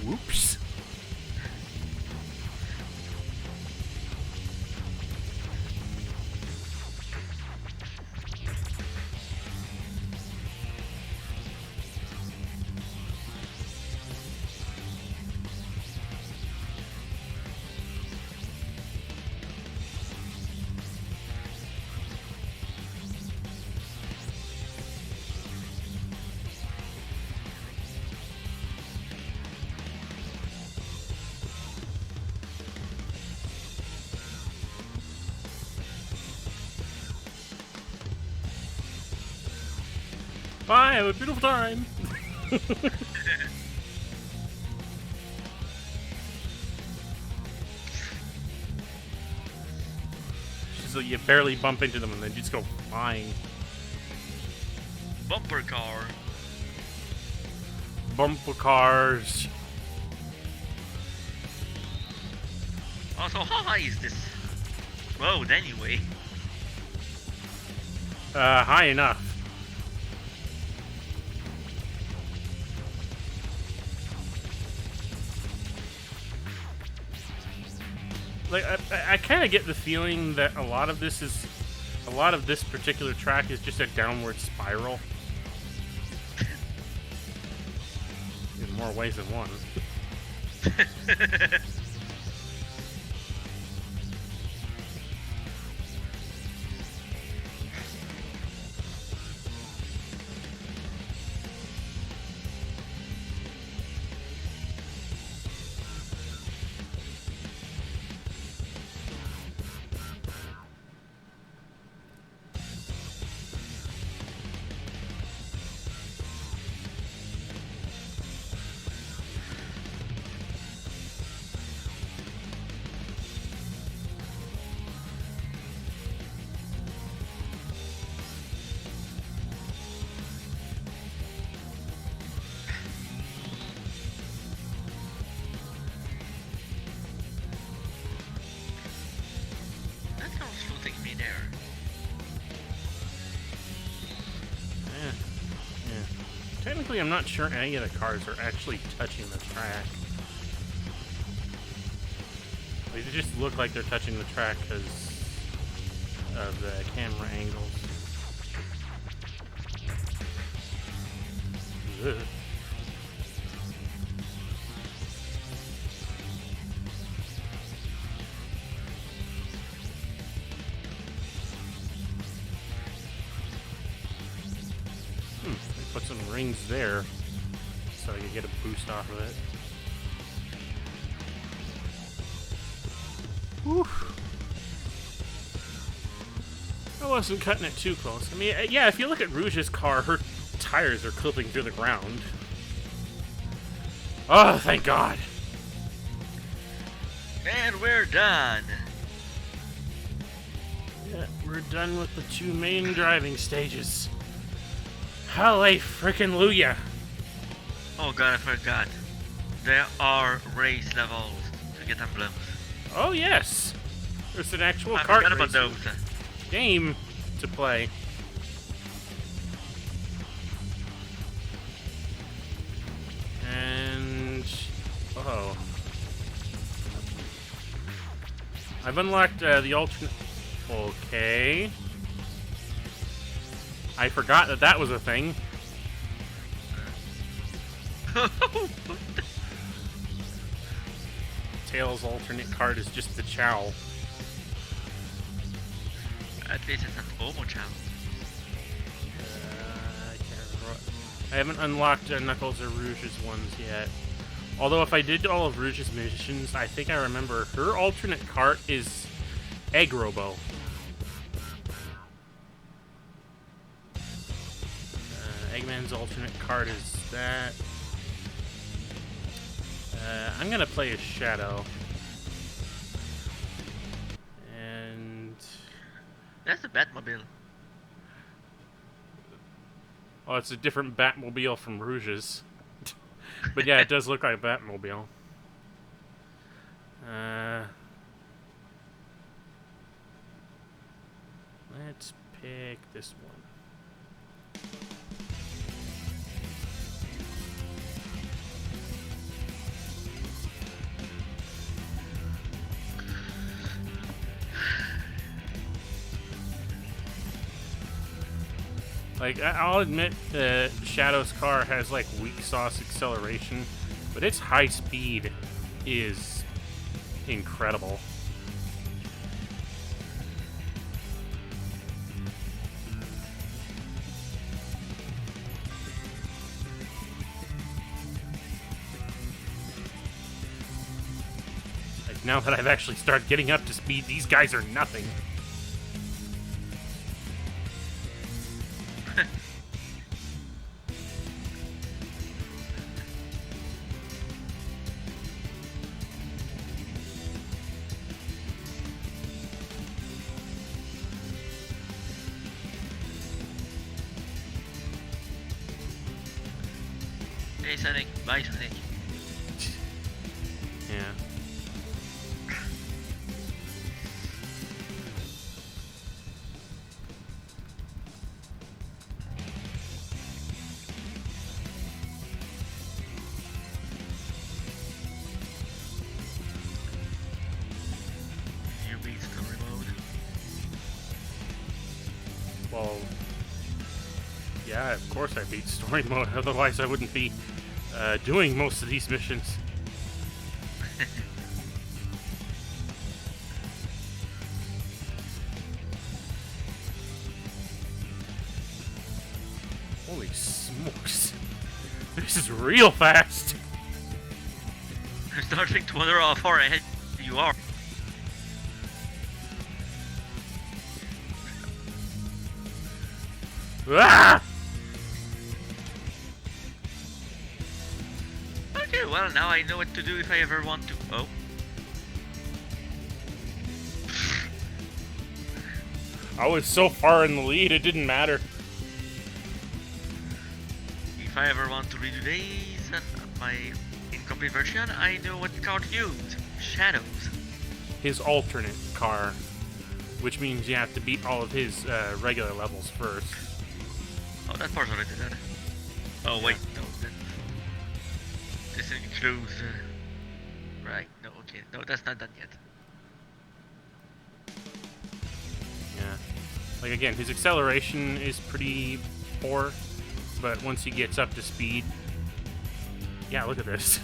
[SPEAKER 1] Whoops. Bye, have a beautiful time. So you barely bump into them and then just go flying.
[SPEAKER 3] Bumper car.
[SPEAKER 1] Bumper cars.
[SPEAKER 3] Also, how high is this road anyway?
[SPEAKER 1] High enough. Like, I kind of get the feeling that a lot of this particular track is just a downward spiral. In more ways than one.
[SPEAKER 3] That car's shooting me there.
[SPEAKER 1] Yeah. Technically, I'm not sure any of the cars are actually touching the track. Like, they just look like they're touching the track because of the camera angles. Ugh. They put some rings there so you get a boost off of it. Whew. I wasn't cutting it too close. I mean, yeah, if you look at Rouge's car, her tires are clipping through the ground. Oh, thank God.
[SPEAKER 3] And we're done.
[SPEAKER 1] Yeah, we're done with the two main driving stages. Hallelujah frickin' Luya.
[SPEAKER 3] Oh god, I forgot. There are race levels to get emblems.
[SPEAKER 1] Oh, yes. There's an actual
[SPEAKER 3] I
[SPEAKER 1] kart
[SPEAKER 3] forgot about
[SPEAKER 1] racing
[SPEAKER 3] those.
[SPEAKER 1] game to play. And... oh. I've unlocked the alternate... okay. I forgot that that was a thing. Tails' alternate card is just the Chow.
[SPEAKER 3] At least it's not Omo Chow.
[SPEAKER 1] I can't remember what. I haven't unlocked Knuckles or Rouge's ones yet. Although if I did all of Rouge's missions, I think I remember her alternate cart is Egg Robo. Eggman's alternate card is that. I'm gonna play as Shadow. And...
[SPEAKER 3] That's a Batmobile.
[SPEAKER 1] Oh, it's a different Batmobile from Rouge's. But yeah, it does look like a Batmobile. Let's pick this one. Like, I'll admit Shadow's car has, like, weak sauce acceleration, but its high speed is incredible. Like, now that I've actually started getting up to speed, these guys are nothing.
[SPEAKER 3] Hey Sonic, bye Sonic.
[SPEAKER 1] Yeah.
[SPEAKER 3] You beat story mode.
[SPEAKER 1] Well, yeah, of course I beat story mode, otherwise I wouldn't be doing most of these missions. Holy smokes. This is real fast.
[SPEAKER 3] I'm starting to wonder how far ahead you are.
[SPEAKER 1] Ah!
[SPEAKER 3] Okay, well now I know what to do if I ever want to. Oh.
[SPEAKER 1] I was so far in the lead, it didn't matter.
[SPEAKER 3] If I ever want to redo days and my incomplete version, I know what card to use. Shadows.
[SPEAKER 1] His alternate car, which means you have to beat all of his regular levels first.
[SPEAKER 3] Oh, that part's already done. Oh wait, no. This includes... right, no, okay. No, that's not done yet.
[SPEAKER 1] Yeah. Like, again, his acceleration is pretty poor, but once he gets up to speed... Yeah, look at this.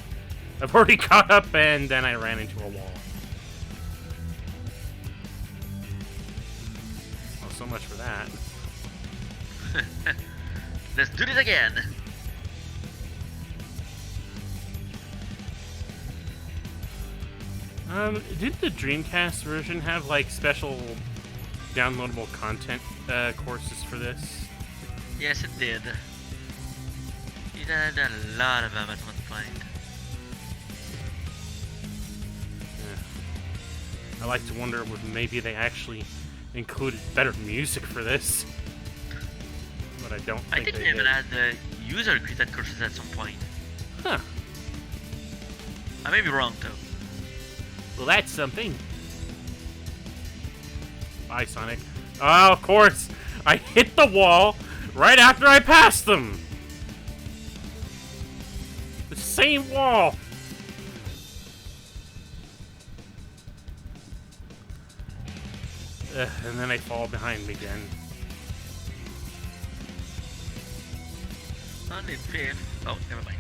[SPEAKER 1] I've already caught up, and then I ran into a wall. Well, so much for that.
[SPEAKER 3] Let's do this again!
[SPEAKER 1] Did the Dreamcast version have, like, special downloadable content courses for this?
[SPEAKER 3] Yes, it did. It had a lot of them at one point.
[SPEAKER 1] Yeah. I like to wonder if maybe they actually included better music for this. But I don't think
[SPEAKER 3] I think
[SPEAKER 1] they
[SPEAKER 3] they even
[SPEAKER 1] did.
[SPEAKER 3] had user created courses at some point.
[SPEAKER 1] Huh.
[SPEAKER 3] I may be wrong though.
[SPEAKER 1] Well, that's something. Bye, Sonic. Oh, of course. I hit the wall right after I passed them. The same wall. And then I fall behind me again.
[SPEAKER 3] On the 5th. Oh, never mind.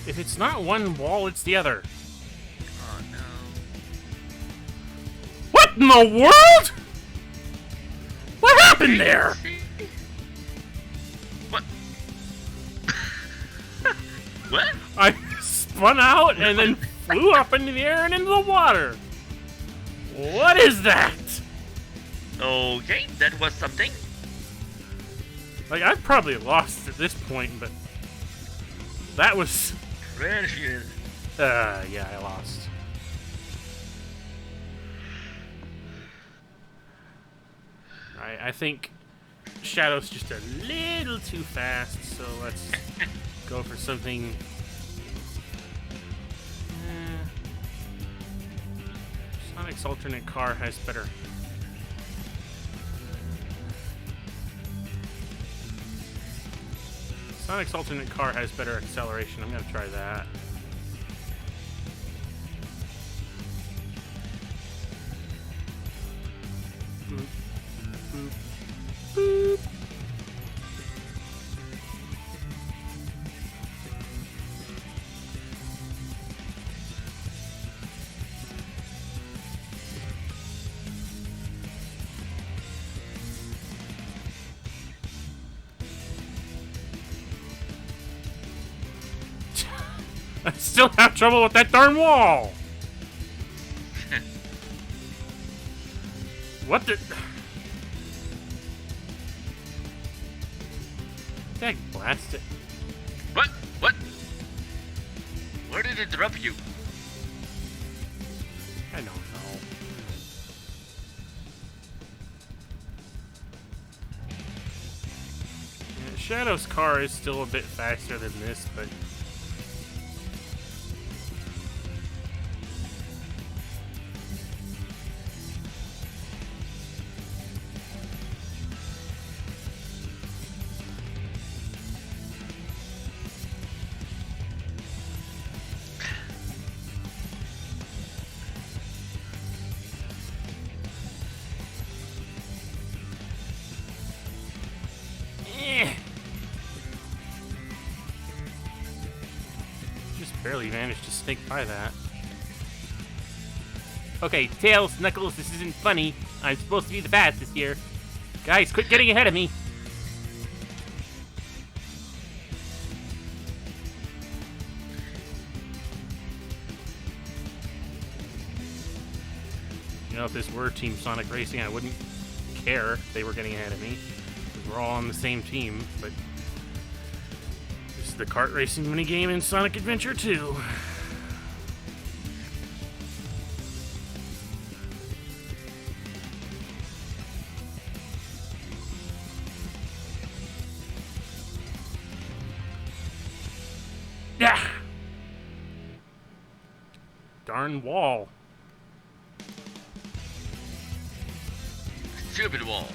[SPEAKER 1] If it's not one wall, it's the other.
[SPEAKER 3] Oh no.
[SPEAKER 1] What in the world? What happened there?
[SPEAKER 3] What? What?
[SPEAKER 1] I spun out and then flew up into the air and into the water. What is that?
[SPEAKER 3] Okay, that was something.
[SPEAKER 1] Like, I've probably lost at this point, but that was...
[SPEAKER 3] Precious.
[SPEAKER 1] yeah, I lost. I think Shadow's just a little too fast, so let's go for something... Sonic's alternate car has better... Sonic's alternate car has better acceleration. I'm gonna try that. Boop, boop, boop. I still have trouble with that darn wall! What the... Dang, blast it.
[SPEAKER 3] What? What? Where did it drop you?
[SPEAKER 1] I don't know. Yeah, Shadow's car is still a bit faster than this, but... Just barely managed to sneak by that. Okay, Tails, Knuckles, this isn't funny. I'm supposed to be the fastest here. Guys, quit getting ahead of me. You know, if this were Team Sonic Racing, I wouldn't care if they were getting ahead of me. Because we're all on the same team, but... This is the kart racing minigame in Sonic Adventure 2. Yeah! Darn wall.
[SPEAKER 3] Stupid wall.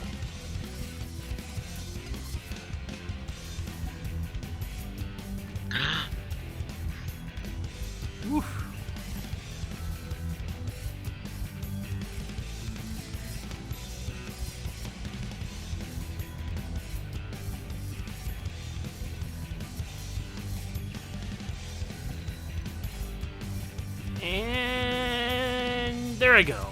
[SPEAKER 1] Oof. And there I go.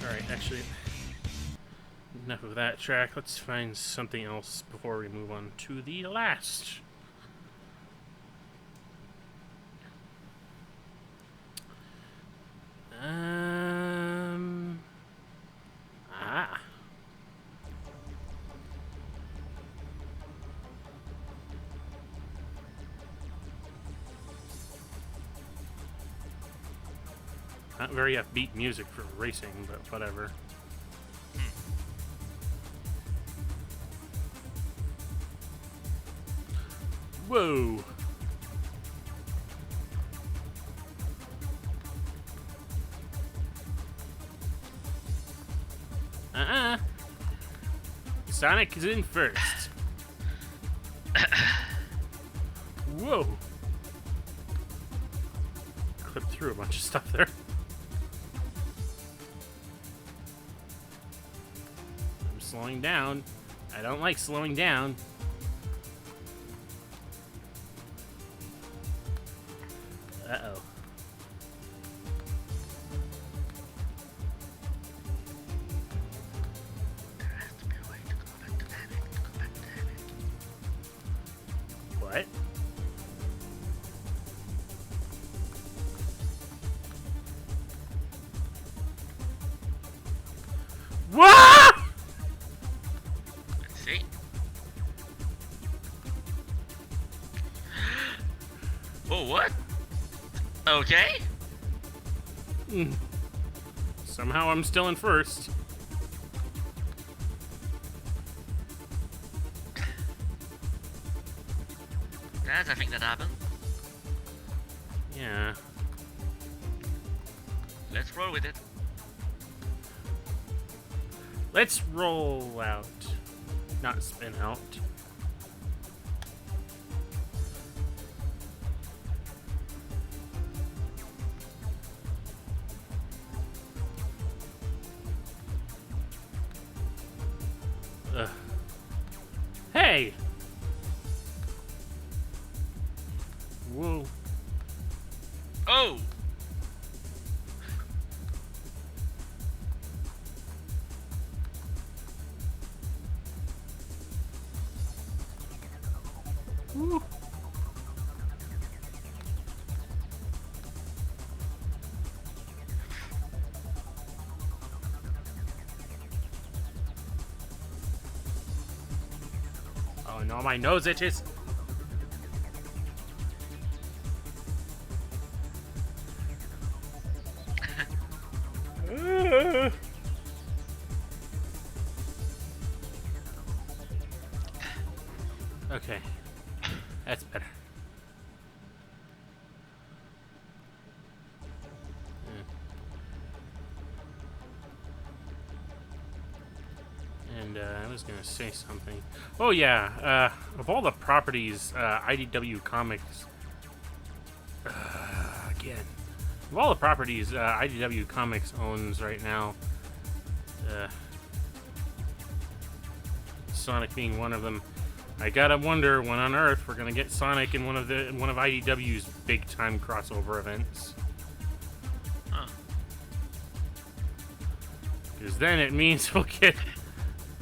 [SPEAKER 1] Alright, actually, enough of that track. Let's find something else before we move on to the last. Ah. Not very upbeat music for racing, but whatever. Whoa! Sonic is in first. Whoa! clipped through a bunch of stuff there. I'm slowing down. I don't like slowing down. Uh-oh.
[SPEAKER 3] There has to be a way to go back to that.
[SPEAKER 1] What? What?
[SPEAKER 3] Let's see. Oh, what? Okay.
[SPEAKER 1] Somehow I'm still in first.
[SPEAKER 3] That's a thing that happened.
[SPEAKER 1] Yeah.
[SPEAKER 3] Let's roll with it.
[SPEAKER 1] Let's roll out. Not spin out. Ugh. Hey! Whoa.
[SPEAKER 3] Oh!
[SPEAKER 1] Woo. Oh no, my nose itches. Okay, that's better. And I was gonna say something. Oh yeah, of all the properties IDW Comics, again, of all the properties IDW Comics owns right now, Sonic being one of them. I gotta wonder when on Earth we're gonna get Sonic in one of IDW's big time crossover events.
[SPEAKER 3] Huh.
[SPEAKER 1] Because then it means we'll get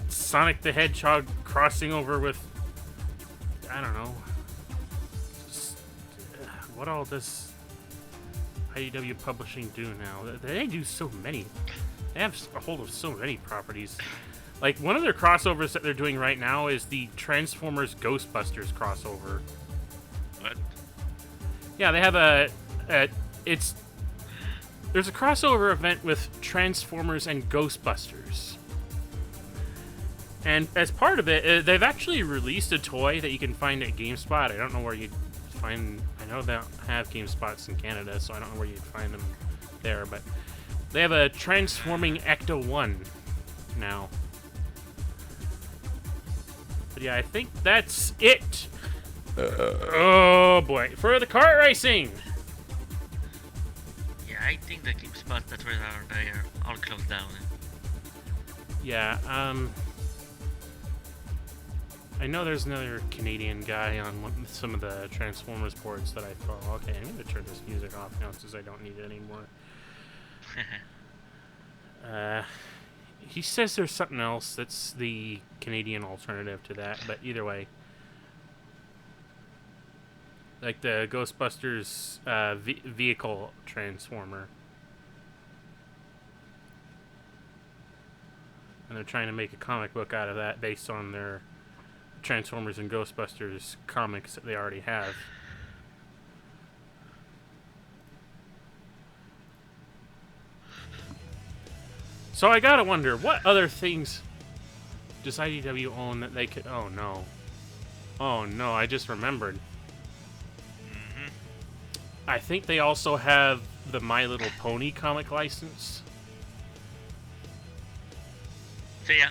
[SPEAKER 1] Sonic the Hedgehog crossing over with, I don't know, just, what all does IDW Publishing do now? They do so many. They have a hold of so many properties. Like, one of their crossovers that they're doing right now is the Transformers Ghostbusters crossover.
[SPEAKER 3] What?
[SPEAKER 1] Yeah, they have there's a crossover event with Transformers and Ghostbusters. And as part of it, they've actually released a toy that you can find at GameSpot. I don't know where you'd find... I know they don't have GameSpots in Canada, so I don't know where you'd find them there, but they have a Transforming Ecto-1 now. But yeah, I think that's it. Oh boy, for the kart racing.
[SPEAKER 3] Yeah, I think the GameSpot that were there all closed down.
[SPEAKER 1] Yeah, I know there's another Canadian guy on some of the Transformers boards that I follow. Okay, I'm gonna turn this music off now since I don't need it anymore. He says there's something else that's the Canadian alternative to that, but either way. Like the Ghostbusters vehicle transformer. And they're trying to make a comic book out of that based on their Transformers and Ghostbusters comics that they already have. So I gotta wonder, what other things does IDW own that they could... Oh no. Oh no, I just remembered.
[SPEAKER 3] Mm-hmm.
[SPEAKER 1] I think they also have the My Little Pony comic license.
[SPEAKER 3] See ya.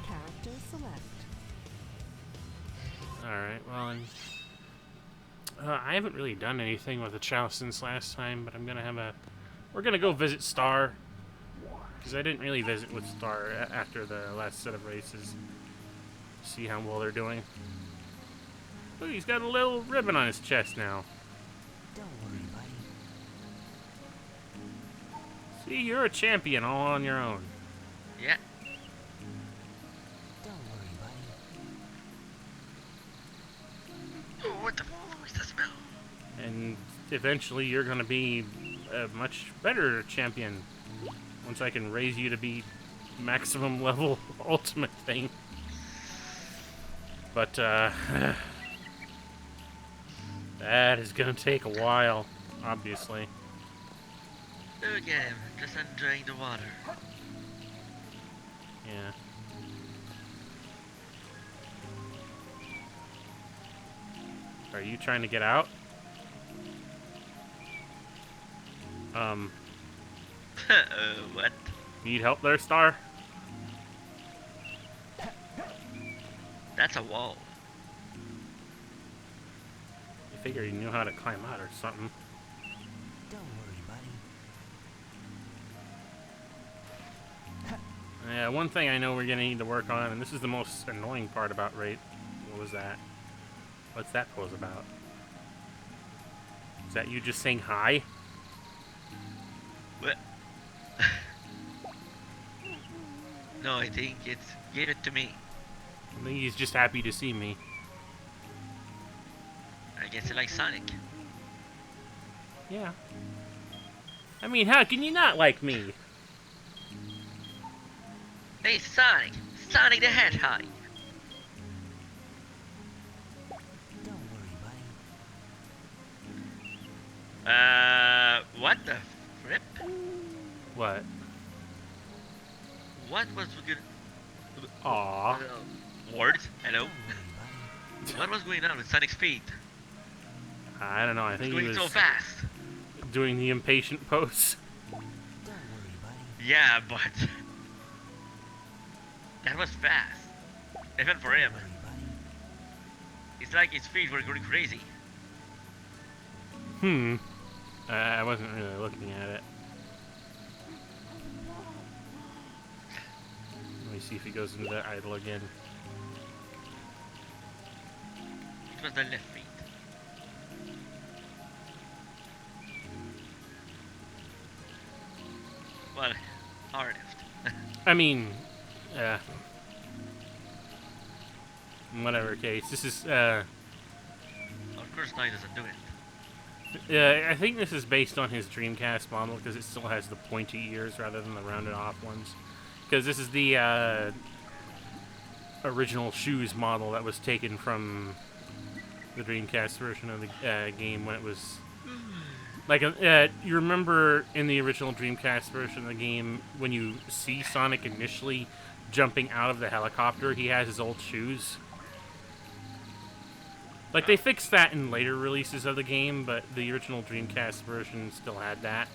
[SPEAKER 2] Character select.
[SPEAKER 1] Alright, well, and I haven't really done anything with the Chow since last time, but I'm gonna have a... We're gonna go visit Star, because I didn't really visit with Star after the last set of races. See how well they're doing. Look, he's got a little ribbon on his chest now.
[SPEAKER 2] Don't worry, buddy.
[SPEAKER 1] See, you're a champion all on your own.
[SPEAKER 3] Yeah.
[SPEAKER 2] Don't worry, buddy.
[SPEAKER 3] Oh, what the fuck is that smell?
[SPEAKER 1] And eventually you're gonna be a much better champion once I can raise you to be maximum level ultimate thing. But that is gonna take a while, obviously.
[SPEAKER 3] Look at him, just enjoying the water.
[SPEAKER 1] Yeah. Are you trying to get out?
[SPEAKER 3] What?
[SPEAKER 1] Need help there, Star?
[SPEAKER 3] That's a wall.
[SPEAKER 1] I figure you knew how to climb out or something.
[SPEAKER 2] Don't worry, buddy.
[SPEAKER 1] Yeah, one thing I know we're gonna need to work on, and this is the most annoying part about Raid. What was that? What's that pose about? Is that you just saying hi?
[SPEAKER 3] What? No, I think it's give it to me.
[SPEAKER 1] I think he's just happy to see me.
[SPEAKER 3] I guess you like Sonic.
[SPEAKER 1] Yeah. I mean, how can you not like me?
[SPEAKER 3] Hey, Sonic! Sonic the Hedgehog!
[SPEAKER 2] Don't worry, buddy.
[SPEAKER 3] What the frick?
[SPEAKER 1] What?
[SPEAKER 3] What was good?
[SPEAKER 1] Aww.
[SPEAKER 3] Words? Hello?
[SPEAKER 2] Don't worry, buddy.
[SPEAKER 3] What was going on with Sonic's feet?
[SPEAKER 1] I don't know. I
[SPEAKER 3] It's
[SPEAKER 1] think he
[SPEAKER 3] going
[SPEAKER 1] was
[SPEAKER 3] so fast.
[SPEAKER 1] doing the impatient pose.
[SPEAKER 2] Don't worry, buddy.
[SPEAKER 3] Yeah, but that was fast. Even for him.
[SPEAKER 2] Don't worry, buddy.
[SPEAKER 3] It's like his feet were going crazy.
[SPEAKER 1] I wasn't really looking at it. Let me see if he goes into that idle again.
[SPEAKER 3] It was the left feet. Well, our left.
[SPEAKER 1] I mean, whatever case. This is,
[SPEAKER 3] Of course, now he doesn't do it.
[SPEAKER 1] I think this is based on his Dreamcast model because it still has the pointy ears rather than the rounded off ones. Because this is the original shoes model that was taken from the Dreamcast version of the game when it was like you remember in the original Dreamcast version of the game when you see Sonic initially jumping out of the helicopter, he has his old shoes. Like, they fixed that in later releases of the game, but the original Dreamcast version still had that.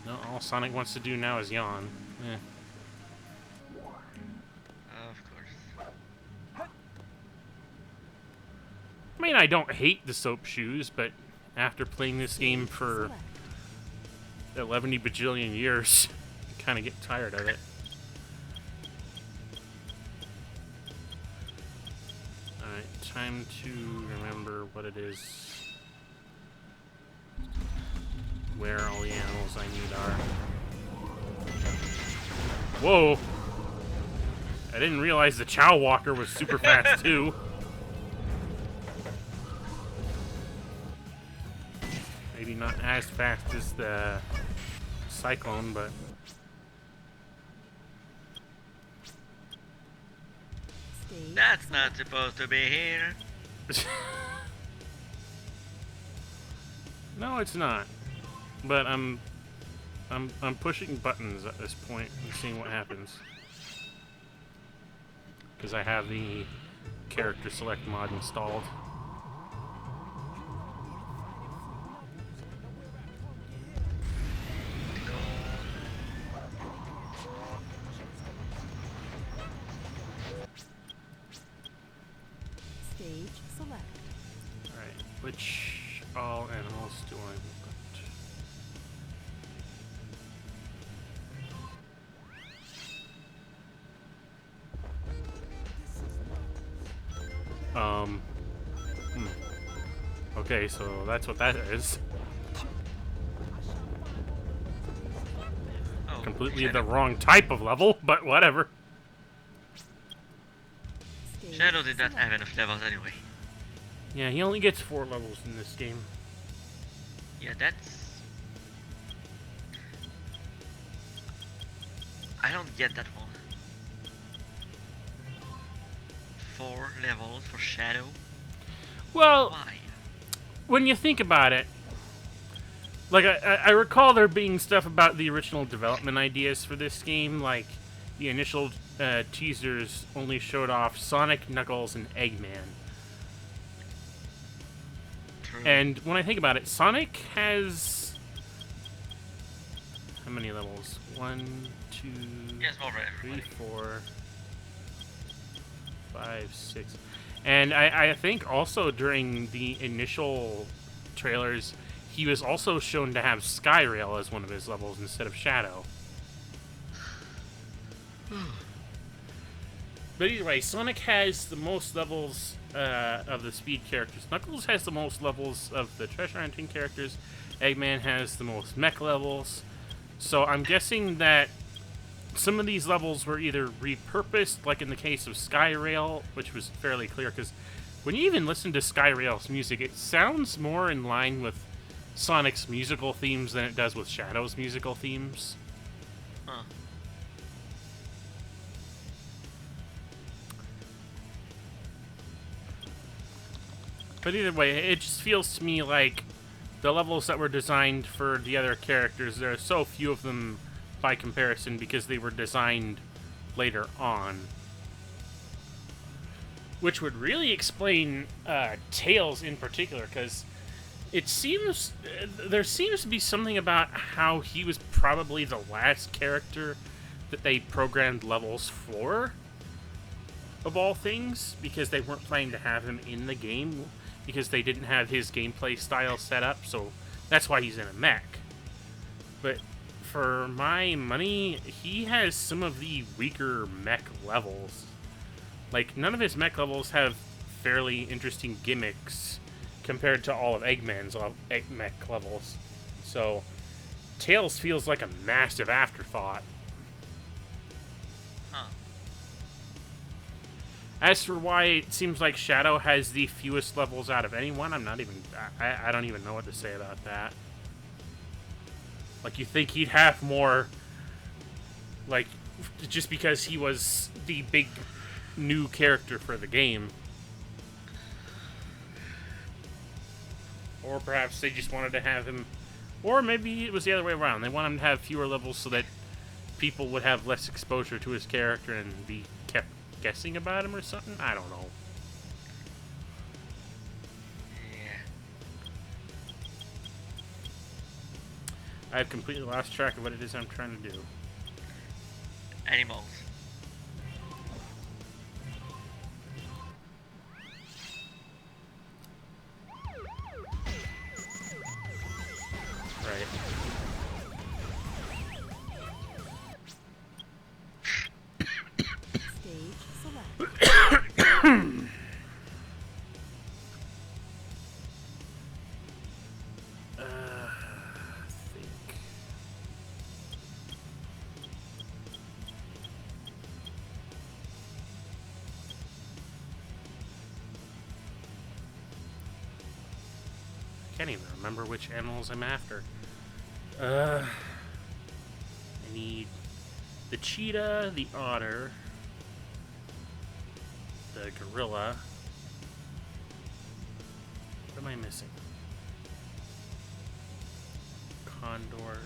[SPEAKER 1] No, all Sonic wants to do now is yawn. Eh.
[SPEAKER 3] Of course.
[SPEAKER 1] I mean, I don't hate the soap shoes, but after playing this game for 11 bajillion years, I kind of get tired of it. Alright, time to remember what it is. Where all the animals I need are. Whoa! I didn't realize the Chow Walker was super fast too. Maybe not as fast as the Cyclone, but...
[SPEAKER 2] Stay
[SPEAKER 3] That's not supposed to be here.
[SPEAKER 1] No, it's not. But I'm pushing buttons at this point and seeing what happens. Because I have the character select mod installed.
[SPEAKER 2] select.
[SPEAKER 1] Alright, which all animals do I want? Okay, so that's what that is.
[SPEAKER 3] Oh,
[SPEAKER 1] Completely
[SPEAKER 3] Shadow.
[SPEAKER 1] the wrong type of level, but whatever.
[SPEAKER 2] Stage
[SPEAKER 3] Shadow did not
[SPEAKER 2] select.
[SPEAKER 3] have enough levels anyway.
[SPEAKER 1] Yeah, he only gets 4 levels in this game.
[SPEAKER 3] Yeah, that's... I don't get that one. 4 levels for Shadow?
[SPEAKER 1] Well,
[SPEAKER 3] Why?
[SPEAKER 1] when you think about it, like, I recall there being stuff about the original development ideas for this game, like the initial teasers only showed off Sonic, Knuckles, and Eggman.
[SPEAKER 3] True.
[SPEAKER 1] And when I think about it, Sonic has... how many levels? 1, 2,
[SPEAKER 3] Yes, more for
[SPEAKER 1] 3,
[SPEAKER 3] everybody.
[SPEAKER 1] 4, 5, 6. And I think also during the initial trailers, he was also shown to have Skyrail as one of his levels instead of Shadow. But either way, Sonic has the most levels of the speed characters. Knuckles has the most levels of the treasure hunting characters. Eggman has the most mech levels. So I'm guessing that some of these levels were either repurposed, like in the case of Skyrail, which was fairly clear, because when you even listen to Skyrail's music, it sounds more in line with Sonic's musical themes than it does with Shadow's musical themes.
[SPEAKER 3] Huh.
[SPEAKER 1] But either way, it just feels to me like the levels that were designed for the other characters, there are so few of them by comparison because they were designed later on. Which would really explain Tails in particular, because it seems there seems to be something about how he was probably the last character that they programmed levels for, of all things, because they weren't planning to have him in the game, because they didn't have his gameplay style set up, so that's why he's in a mech. But for my money, he has some of the weaker mech levels. Like, none of his mech levels have fairly interesting gimmicks compared to all of Eggman's mech levels. So, Tails feels like a massive afterthought.
[SPEAKER 3] Huh.
[SPEAKER 1] As for why it seems like Shadow has the fewest levels out of anyone, I don't even know what to say about that. Like, you think he'd have more, like, just because he was the big new character for the game. Or perhaps they just wanted to have him, or maybe it was the other way around. They want him to have fewer levels so that people would have less exposure to his character and be kept guessing about him or something. I don't know.
[SPEAKER 3] Yeah.
[SPEAKER 1] I've completely lost track of what it is I'm trying to do.
[SPEAKER 3] Animals.
[SPEAKER 1] Right.
[SPEAKER 2] Stage select.
[SPEAKER 1] Think. I can't even remember which animals I'm after. I need the cheetah, the otter, the gorilla. What am I missing? Condor.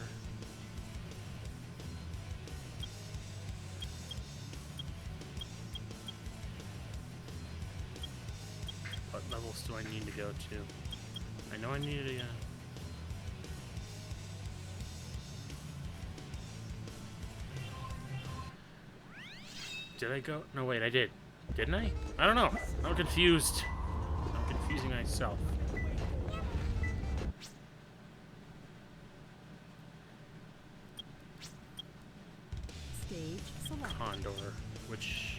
[SPEAKER 1] What levels do I need to go to? I know I need a... Did I go? No, wait, I did. Didn't I? I don't know. I'm confused. I'm using myself.
[SPEAKER 2] Stage select.
[SPEAKER 1] Condor, which...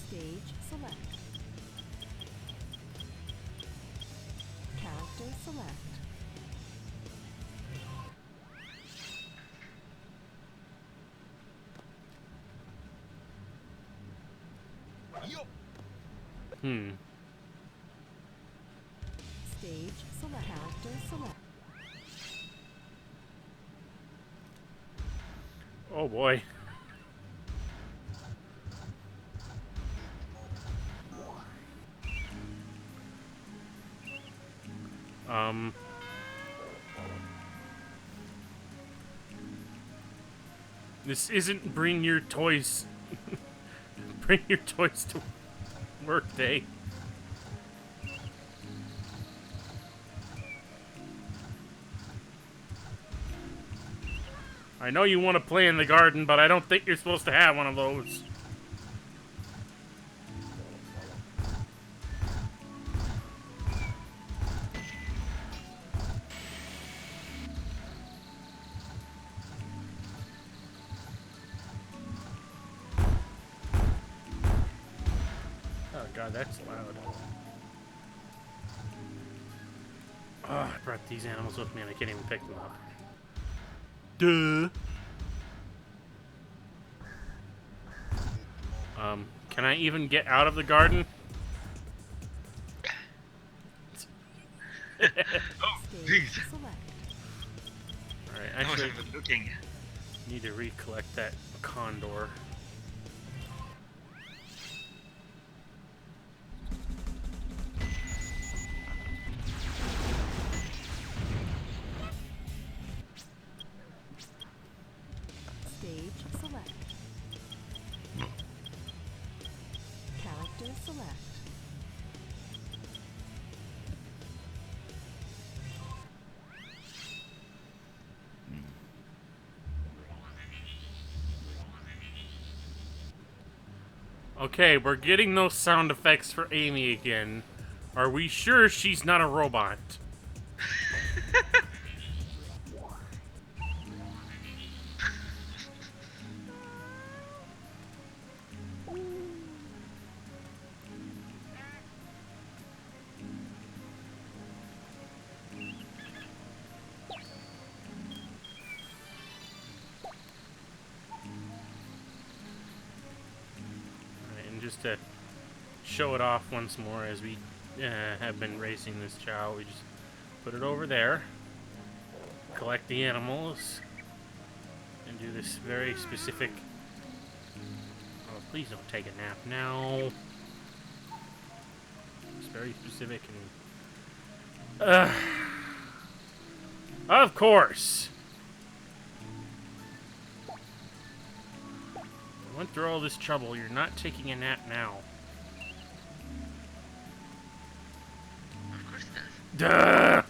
[SPEAKER 2] Stage select. Character select.
[SPEAKER 1] Hmm.
[SPEAKER 2] Stage select. Character select.
[SPEAKER 1] Oh boy. This isn't bring your toys... bring your toys to work day. I know you want to play in the garden, but I don't think you're supposed to have one of those. Oh god, that's loud. Oh, I brought these animals with me and I can't even pick them up. Duh! Can I even get out of the garden?
[SPEAKER 3] Oh,
[SPEAKER 2] Stage
[SPEAKER 3] jeez.
[SPEAKER 2] select.
[SPEAKER 1] Alright,
[SPEAKER 3] I wasn't
[SPEAKER 1] actually
[SPEAKER 3] even looking.
[SPEAKER 1] need to recollect that condor.
[SPEAKER 2] Stage select. Character select.
[SPEAKER 1] Okay, we're getting those sound effects for Amy again. Are we sure she's not a robot? And just to show it off once more, as we have been racing this chow, we just put it over there, collect the animals, and do this very specific... Oh, please don't take a nap now. It's very specific and... Of course! I went through all this trouble. You're not taking a nap now.
[SPEAKER 3] Of course it does.
[SPEAKER 1] Duh!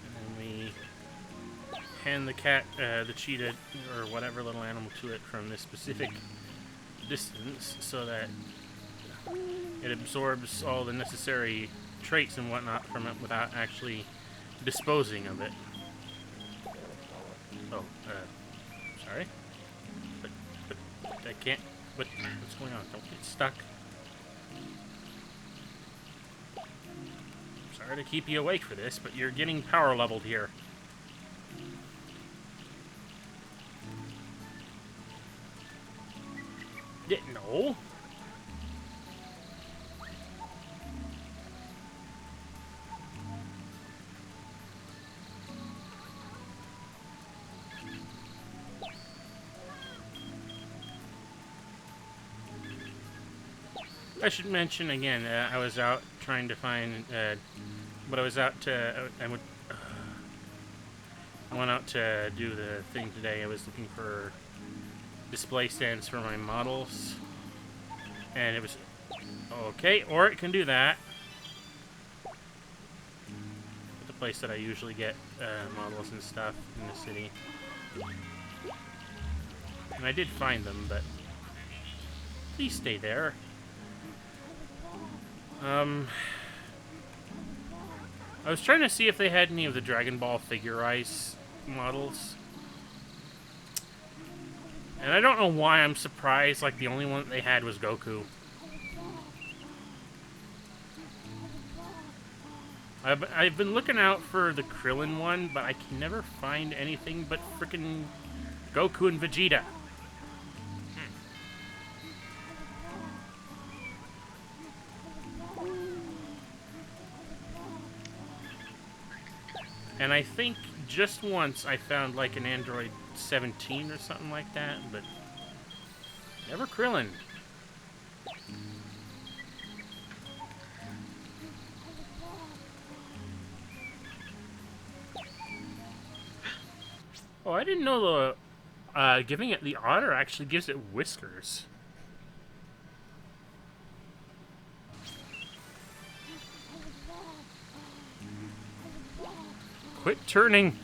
[SPEAKER 1] And then we hand the cat, the cheetah, or whatever little animal to it from this specific distance so that it absorbs all the necessary traits and whatnot from it without actually disposing of it. Oh, sorry? But I can't... What's going on? Don't get stuck. Sorry to keep you awake for this, but you're getting power leveled here. No. I should mention again, I was out trying to find, but I was out to, I went out to do the thing today. I was looking for display stands for my models, and it was, okay, or it can do that. At the place that I usually get models and stuff in the city. And I did find them, but please stay there. I was trying to see if they had any of the Dragon Ball Figure Ice models. And I don't know why I'm surprised, like the only one that they had was Goku. I've been looking out for the Krillin one, but I can never find anything but frickin' Goku and Vegeta. And I think just once I found like an Android 17 or something like that, but never Krillin. Oh, I didn't know the giving it the otter actually gives it whiskers. Quit turning.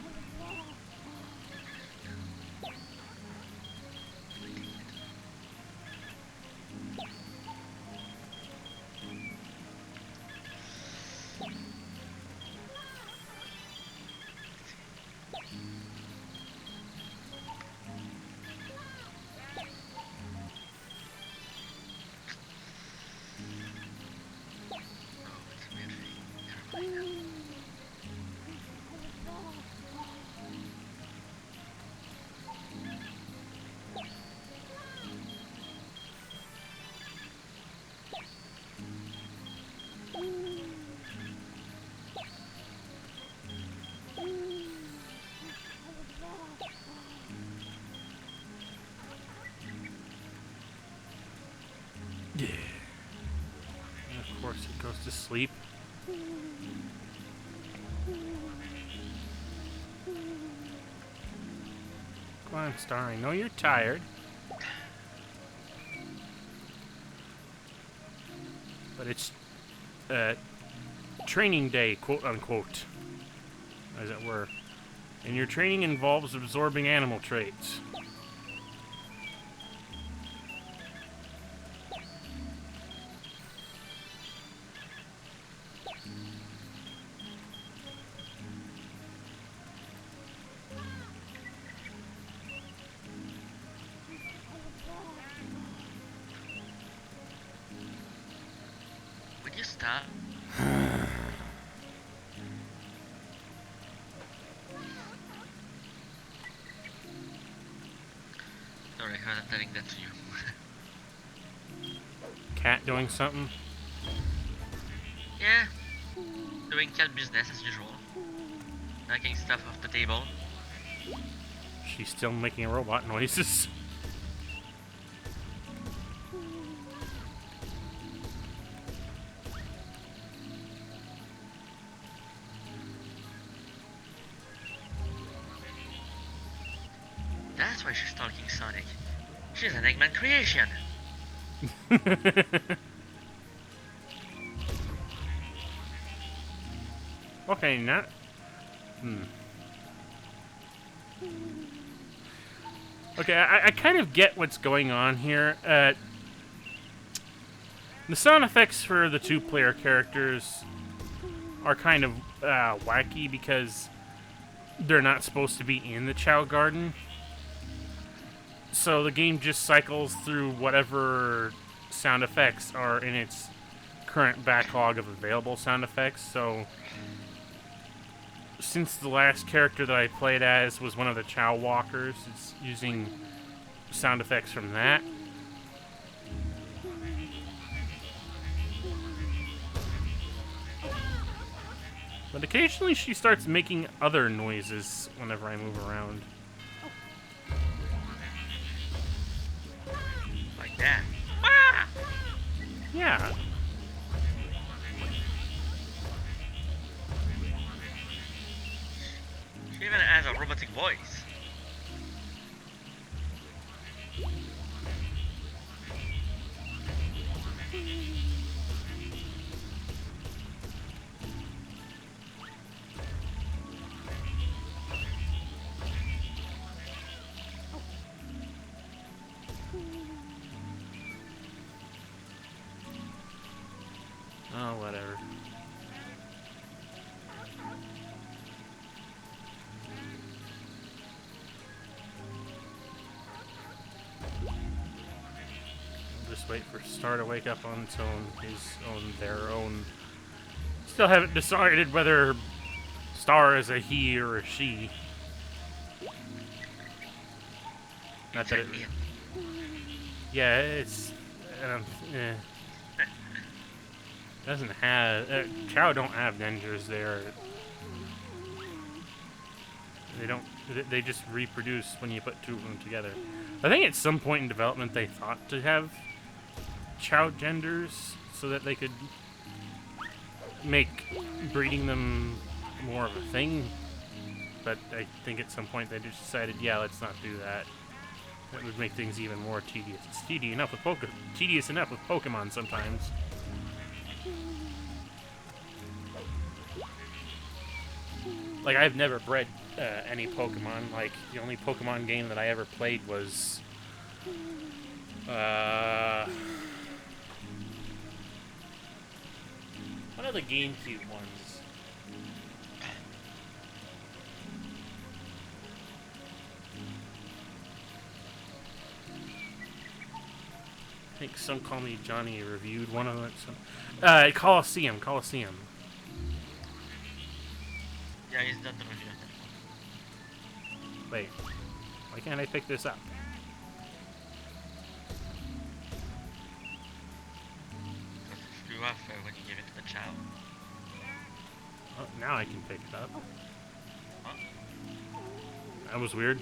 [SPEAKER 1] Yeah. And of course it goes to sleep. Come on, Star. I know you're tired. But it's training day, quote unquote, as it were. And your training involves absorbing animal traits.
[SPEAKER 3] Would you stop? Sorry, I wasn't telling that to you.
[SPEAKER 1] Cat doing something?
[SPEAKER 3] Yeah, doing cat business as usual. Knocking stuff off the table.
[SPEAKER 1] She's still making robot noises.
[SPEAKER 3] That's why she's stalking Sonic. She's an Eggman creation.
[SPEAKER 1] Okay, not. Okay, I kind of get what's going on here. The sound effects for the two-player characters are kind of wacky because they're not supposed to be in the Chow Garden. So the game just cycles through whatever sound effects are in its current backlog of available sound effects. So since the last character that I played as was one of the Chow Walkers, it's using sound effects from that. But occasionally she starts making other noises whenever I move around.
[SPEAKER 3] Like that. Ah!
[SPEAKER 1] Yeah.
[SPEAKER 3] She even has a robotic voice.
[SPEAKER 1] Oh, whatever. Just wait for Star to wake up on its own, their own. Still haven't decided whether Star is a he or a she. Not that it. Yeah, it's. Eh. Doesn't have. Chow don't have ninjas. They don't. They just reproduce when you put two of them together. I think at some point in development they thought to have Chow genders so that they could make breeding them more of a thing. But I think at some point they just decided, yeah, let's not do that. That would make things even more tedious. It's tedious enough with Pokemon sometimes. Like, I've never bred any Pokemon. Like, the only Pokemon game that I ever played was... one of the GameCube ones. I think Some Call Me Johnny reviewed one of it. Coliseum.
[SPEAKER 3] Yeah, he's done the review of that one.
[SPEAKER 1] Wait, why can't I pick this up?
[SPEAKER 3] Because it flew off when you gave it to the Chow.
[SPEAKER 1] Oh, now I can pick it up.
[SPEAKER 3] Huh?
[SPEAKER 1] That was weird.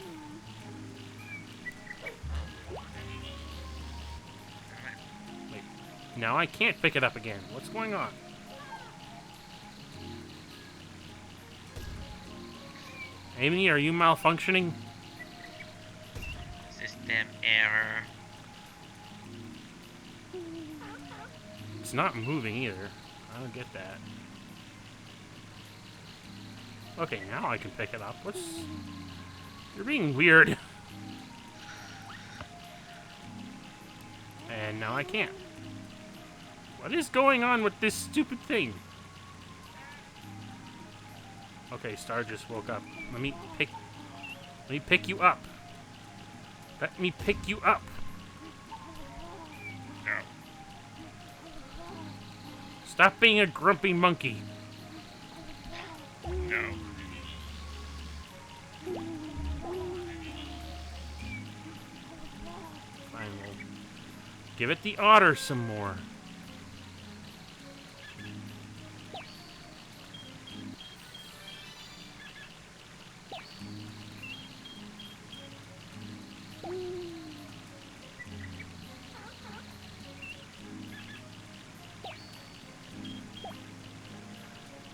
[SPEAKER 1] Wait, now I can't pick it up again. What's going on? Amy, are you malfunctioning?
[SPEAKER 3] System error.
[SPEAKER 1] It's not moving either. I don't get that. Okay, now I can pick it up. You're being weird. And now I can't. What is going on with this stupid thing? Okay, Star just woke up. Let me pick you up. Let me pick you up. No. Stop being a grumpy monkey. No. Fine, we'll give it the otter some more.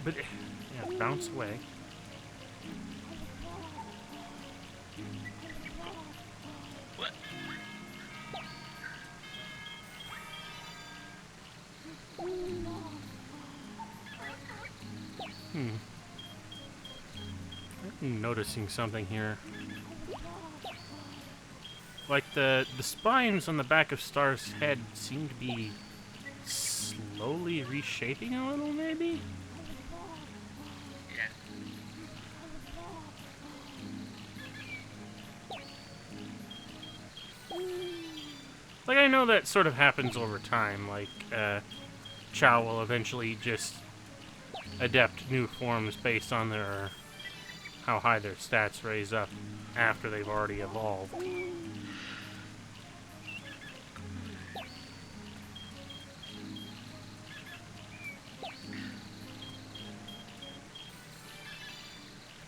[SPEAKER 1] But, yeah, bounce away.
[SPEAKER 3] What?
[SPEAKER 1] I'm noticing something here. Like the spines on the back of Star's head seem to be slowly reshaping a little, maybe?
[SPEAKER 3] Yeah.
[SPEAKER 1] Like, I know that sort of happens over time. Like, Chow will eventually just adapt new forms based on how high their stats raise up after they've already evolved.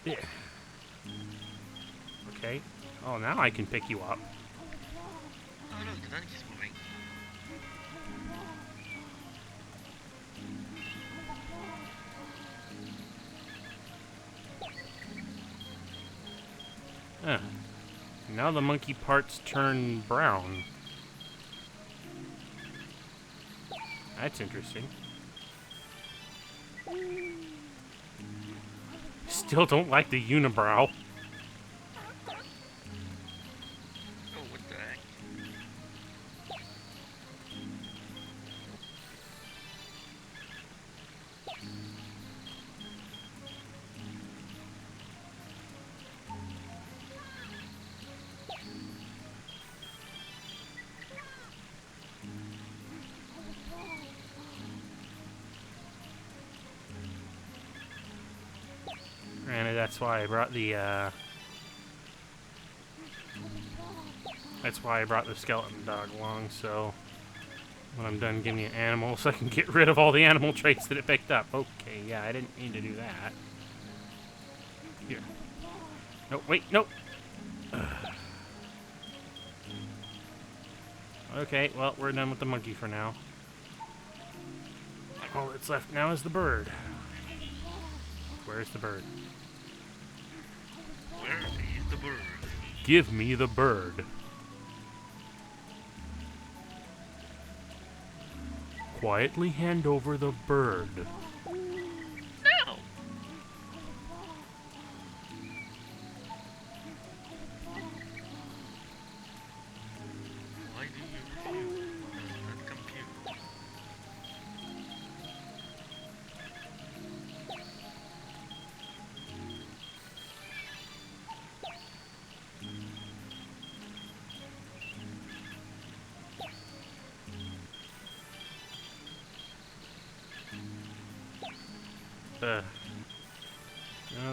[SPEAKER 1] Yeah. Okay. Oh, now I can pick you up.
[SPEAKER 3] Oh look, the donkey's moving.
[SPEAKER 1] Huh. Now the monkey parts turn brown. That's interesting. Still don't like the unibrow.
[SPEAKER 3] Oh, what the heck?
[SPEAKER 1] Granted, that's why I brought the, that's why I brought the skeleton dog along, so when I'm done giving it animals, I can get rid of all the animal traits that it picked up. Okay, yeah, I didn't mean to do that. Here. No, wait, no! Okay, well, we're done with the monkey for now. All that's left now is the bird. Where's the bird?
[SPEAKER 3] Where is the bird?
[SPEAKER 1] Give me the bird. Quietly hand over the bird.
[SPEAKER 3] No! Why do you refuse? Does not compute.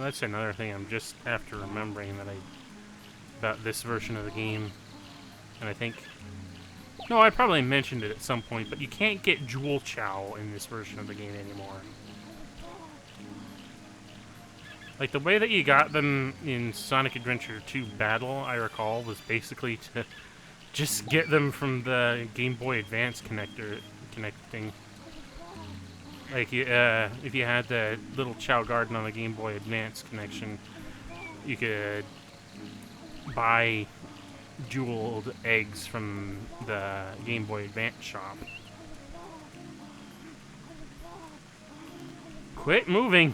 [SPEAKER 1] That's another thing I'm just after remembering that about this version of the game. And I think... No, I probably mentioned it at some point, but you can't get Jewel Chow in this version of the game anymore. Like, the way that you got them in Sonic Adventure 2 Battle, I recall, was basically to just get them from the Game Boy Advance connecting. Like, if you had the little Chow Garden on the Game Boy Advance connection, you could buy jeweled eggs from the Game Boy Advance shop. Quit moving!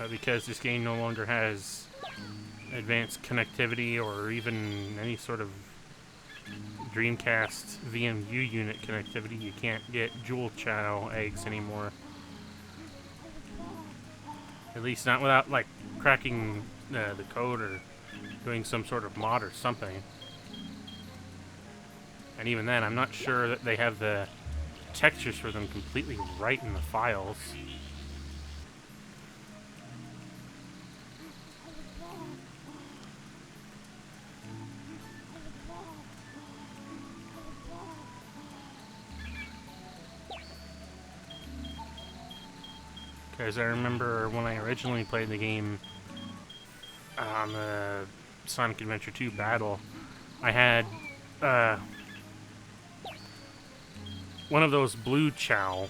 [SPEAKER 1] Because this game no longer has advanced connectivity or even any sort of Dreamcast VMU unit connectivity, you can't get Jewel Chow eggs anymore. At least not without, like, cracking the code or doing some sort of mod or something. And even then, I'm not sure that they have the textures for them completely right in the files. Because I remember when I originally played the game on the Sonic Adventure 2 Battle, I had one of those blue Chow,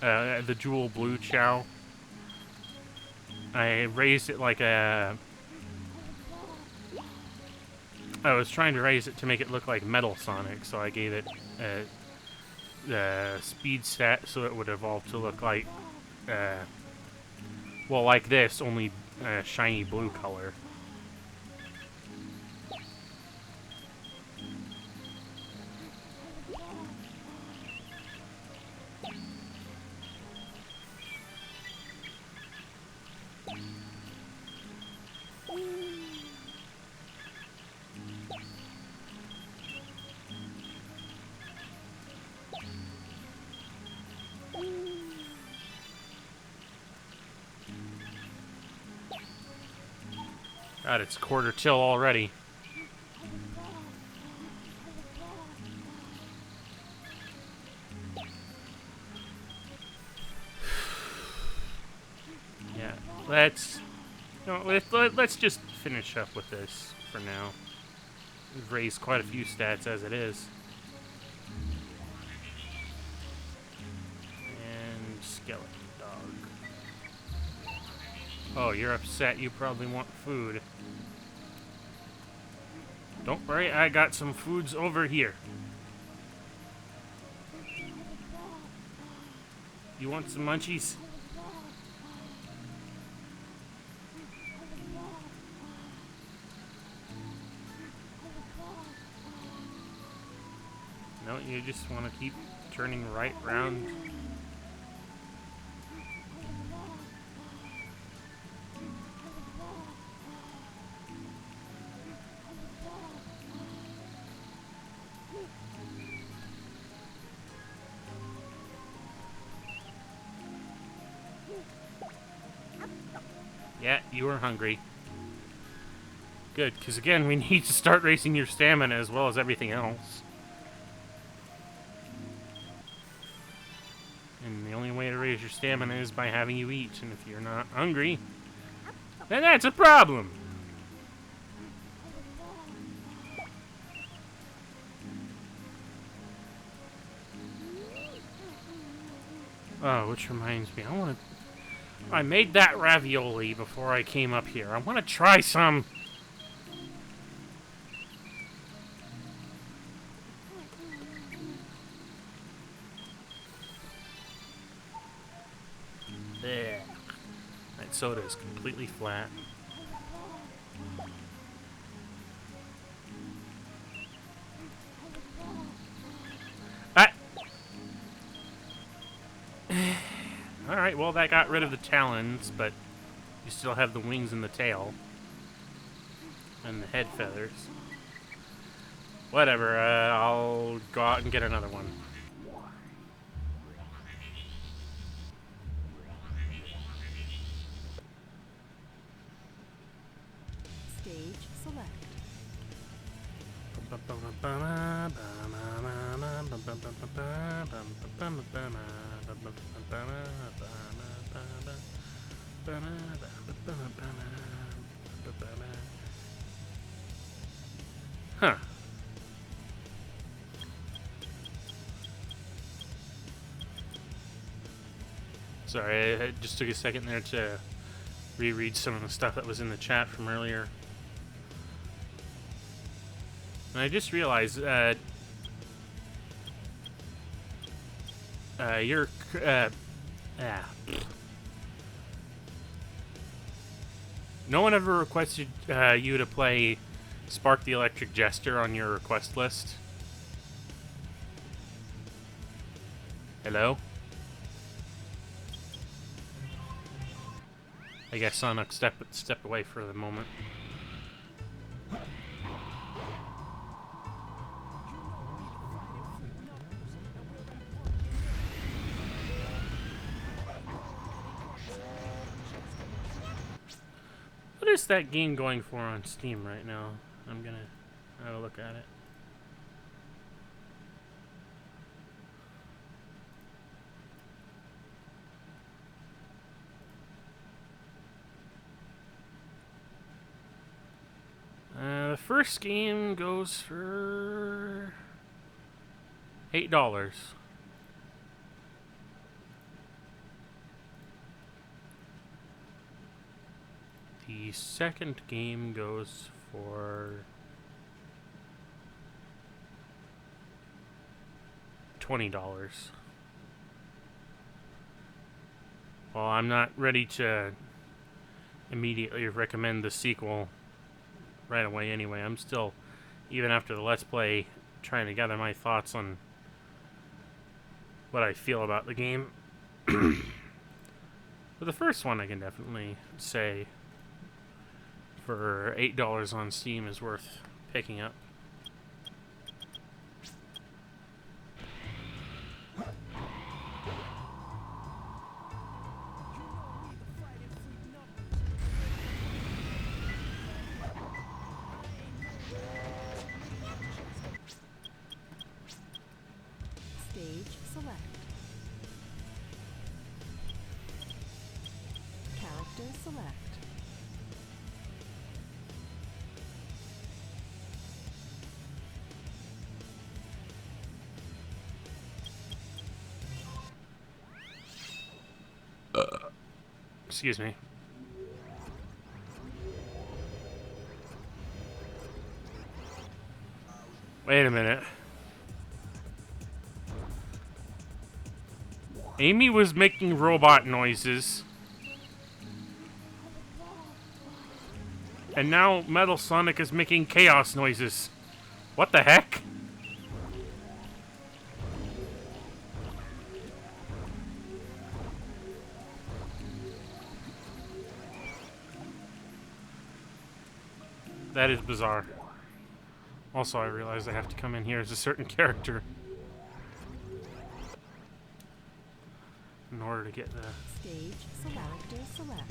[SPEAKER 1] the Jewel Blue Chow. I raised it like a... I was trying to raise it to make it look like Metal Sonic, so I gave it the speed stat so it would evolve to look like well, like this, only shiny blue color. God, it's quarter till already. Yeah, let's just finish up with this for now. We've raised quite a few stats as it is. And skeleton dog. Oh, you're upset. You probably want food. Don't worry, I got some foods over here. You want some munchies? No, you just want to keep turning right round. Yeah, you were hungry. Good, because again, we need to start raising your stamina as well as everything else. And the only way to raise your stamina is by having you eat. And if you're not hungry, then that's a problem. Oh, which reminds me, I made that ravioli before I came up here. I want to try some. Blech. That soda is completely flat. Ah! Alright, well, that got rid of the talons, but you still have the wings and the tail. And the head feathers. Whatever, I'll go out and get another one.
[SPEAKER 2] Stage select.
[SPEAKER 1] Huh. Sorry, I just took a second there to reread some of the stuff that was in the chat from earlier. And I just realized, no one ever requested you to play Spark the Electric Jester on your request list. Hello? I guess Sonic stepped away for the moment. What is that game going for on Steam right now? I'm gonna have a look at it. The first game goes for $8. The second game goes for $20. Well, I'm not ready to immediately recommend the sequel right away anyway. I'm still, even after the Let's Play, trying to gather my thoughts on what I feel about the game. But the first one I can definitely say for $8 on Steam is worth picking up.
[SPEAKER 2] Stage select. Character select.
[SPEAKER 1] Excuse me. Wait a minute. Amy was making robot noises. And now Metal Sonic is making chaos noises. What the heck? That is bizarre. Also, I realize I have to come in here as a certain character in order to get the...
[SPEAKER 2] Stage character select.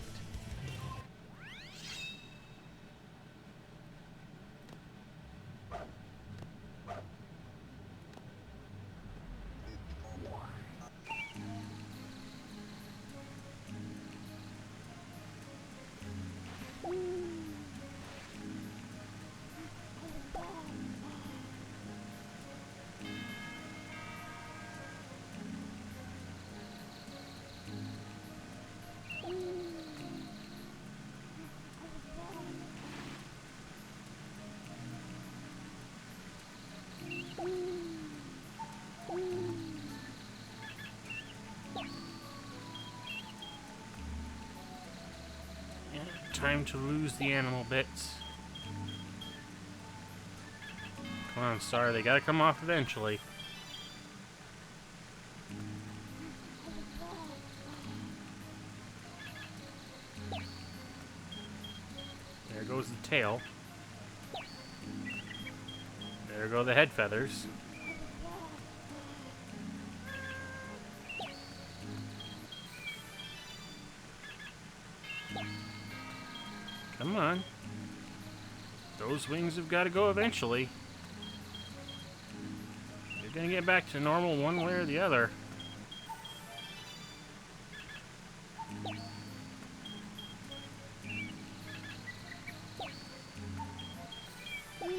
[SPEAKER 1] Time to lose the animal bits. Come on, Star, they gotta come off eventually. There goes the tail. There go the head feathers. Come on. Those wings have got to go eventually. You're going to get back to normal one way or the other. I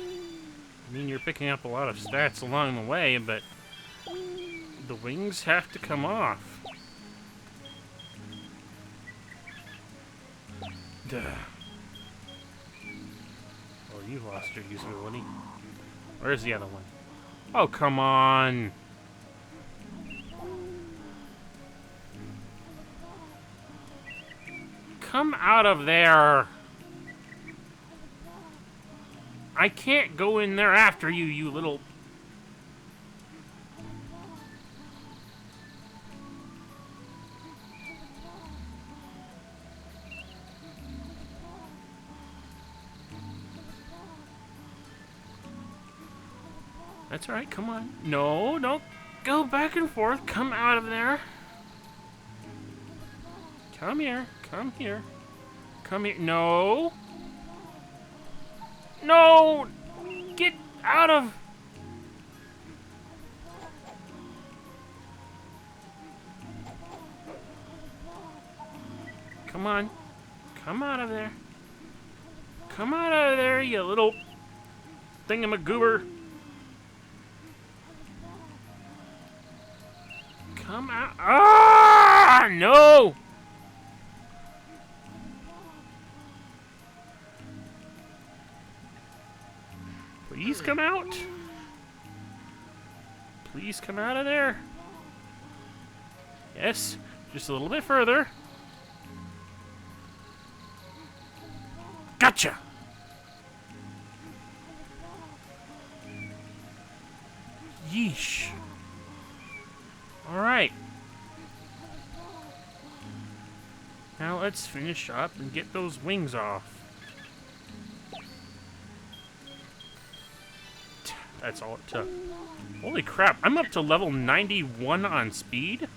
[SPEAKER 1] mean, you're picking up a lot of stats along the way, but the wings have to come off. Duh. Oh, you've lost your usability. Where's the other one? Oh, come on! Come out of there! I can't go in there after you, you little... That's alright, come on. No, don't go back and forth. Come out of there. Come here. Come here. Come here. No. No! Get out of... Come on. Come out of there. Come out of there, you little thingamagoober. Come out. Ah! No! Please come out. Please come out of there. Yes, just a little bit further. Gotcha! Yeesh. Alright. Now let's finish up and get those wings off. That's all it took. Holy crap, I'm up to level 91 on speed?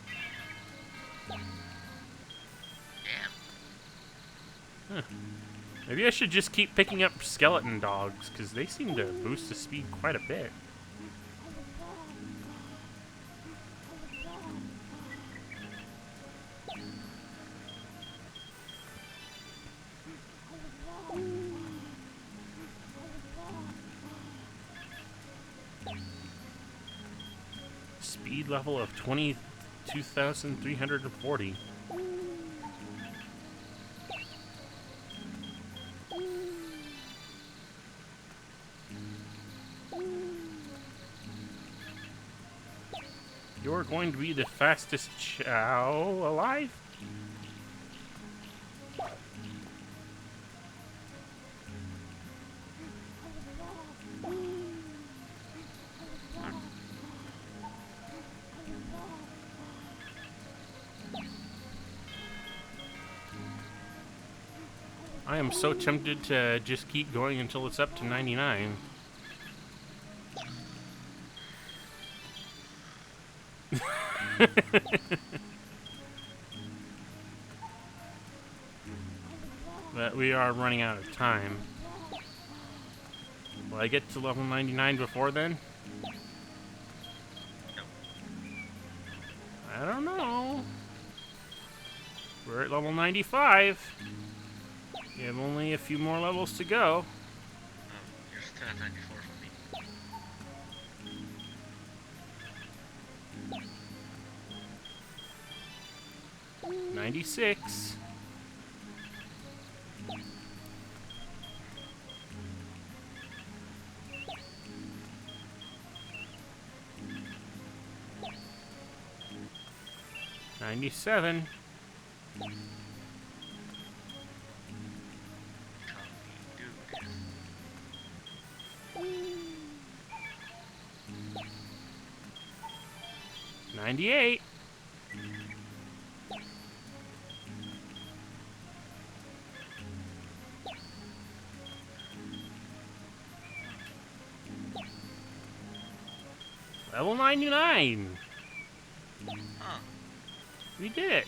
[SPEAKER 1] Huh. Maybe I should just keep picking up skeleton dogs, because they seem to boost the speed quite a bit. Speed level of 22,340. going to be the fastest chow alive? I am so tempted to just keep going until it's up to 99. But we are running out of time. Will I get to level 99 before then? I don't know. We're at level 95. You have only a few more levels to go.
[SPEAKER 3] Oh, you're still at 94 for me.
[SPEAKER 1] 96. $97. $98. Level 99.
[SPEAKER 3] Huh.
[SPEAKER 1] We did it.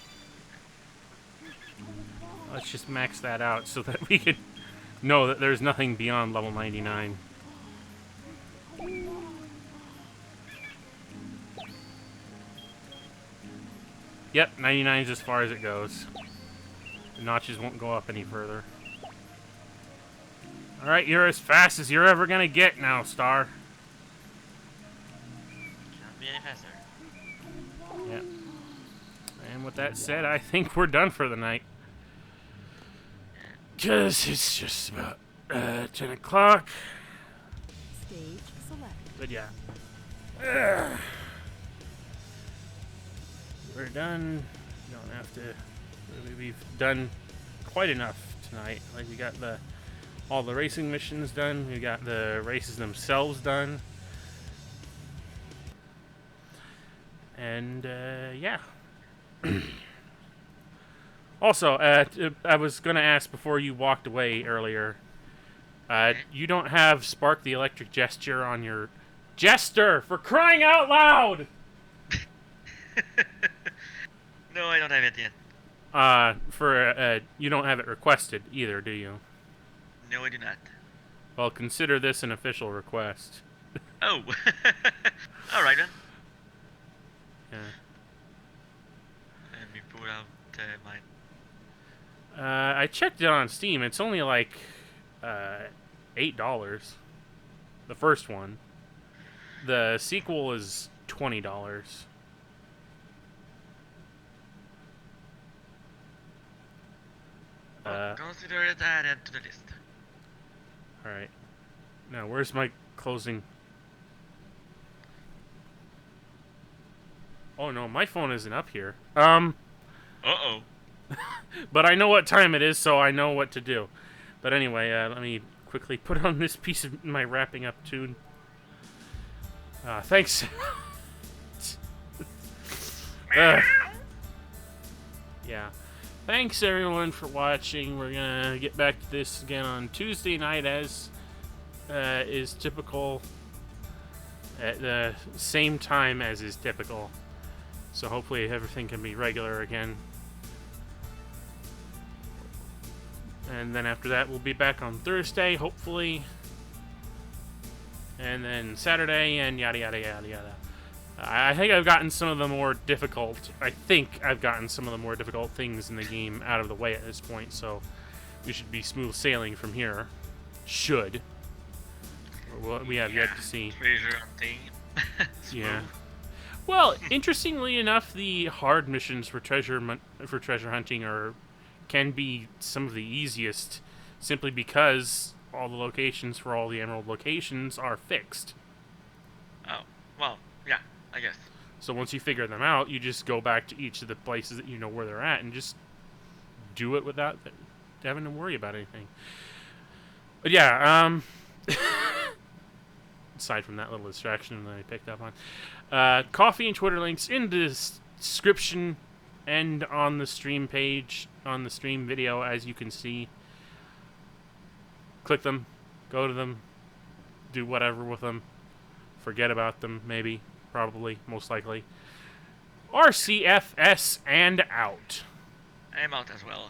[SPEAKER 1] Let's just max that out so that we can know that there's nothing beyond level 99. Yep, 99 is as far as it goes. The notches won't go up any further. Alright, you're as fast as you're ever gonna get now, Star.
[SPEAKER 3] Can't be any faster.
[SPEAKER 1] Yep. And with that said, I think we're done for the night. Because it's just about 10 o'clock.
[SPEAKER 2] Stage selected.
[SPEAKER 1] But yeah. We're done. You don't have to. We've done quite enough tonight. Like, we got all the racing missions done. We got the races themselves done. And yeah. Also, I was gonna ask before you walked away earlier. You don't have Spark the Electric Gesture on your Jester, for crying out loud!
[SPEAKER 3] No, I don't have it yet.
[SPEAKER 1] You don't have it requested either, do you?
[SPEAKER 3] No, I do not.
[SPEAKER 1] Well, consider this an official request.
[SPEAKER 3] Oh. Alright then.
[SPEAKER 1] Yeah.
[SPEAKER 3] Let me pull out mine.
[SPEAKER 1] I checked it on Steam. It's only like $8. The first one. The sequel is $20.
[SPEAKER 3] Consider it added to the list.
[SPEAKER 1] Alright. Now, where's my closing? Oh no, my phone isn't up here.
[SPEAKER 3] Uh-oh.
[SPEAKER 1] But I know what time it is, so I know what to do. But anyway, let me quickly put on this piece of my wrapping up tune. Thanks. Yeah. Thanks everyone for watching. We're gonna get back to this again on Tuesday night, as is typical, at the same time as is typical. So hopefully everything can be regular again. And then after that, we'll be back on Thursday, hopefully. And then Saturday, and yada yada yada yada. I think I've gotten some of the more difficult. I think I've gotten some of the more difficult things in the game out of the way at this point, so we should be smooth sailing from here. Should. Well, we have yet to see.
[SPEAKER 3] Treasure hunting.
[SPEAKER 1] Yeah. Well, interestingly enough, the hard missions for treasure hunting can be some of the easiest, simply because all the locations for all the emerald locations are fixed.
[SPEAKER 3] Oh, well, yeah, I guess.
[SPEAKER 1] So once you figure them out, you just go back to each of the places that you know where they're at and just do it without having to worry about anything. But yeah, aside from that little distraction that I picked up on, coffee and Twitter links in the description and on the stream page, on the stream video, as you can see. Click them, go to them, do whatever with them, forget about them, maybe, probably, most likely. RCFS and out.
[SPEAKER 3] I'm out as well.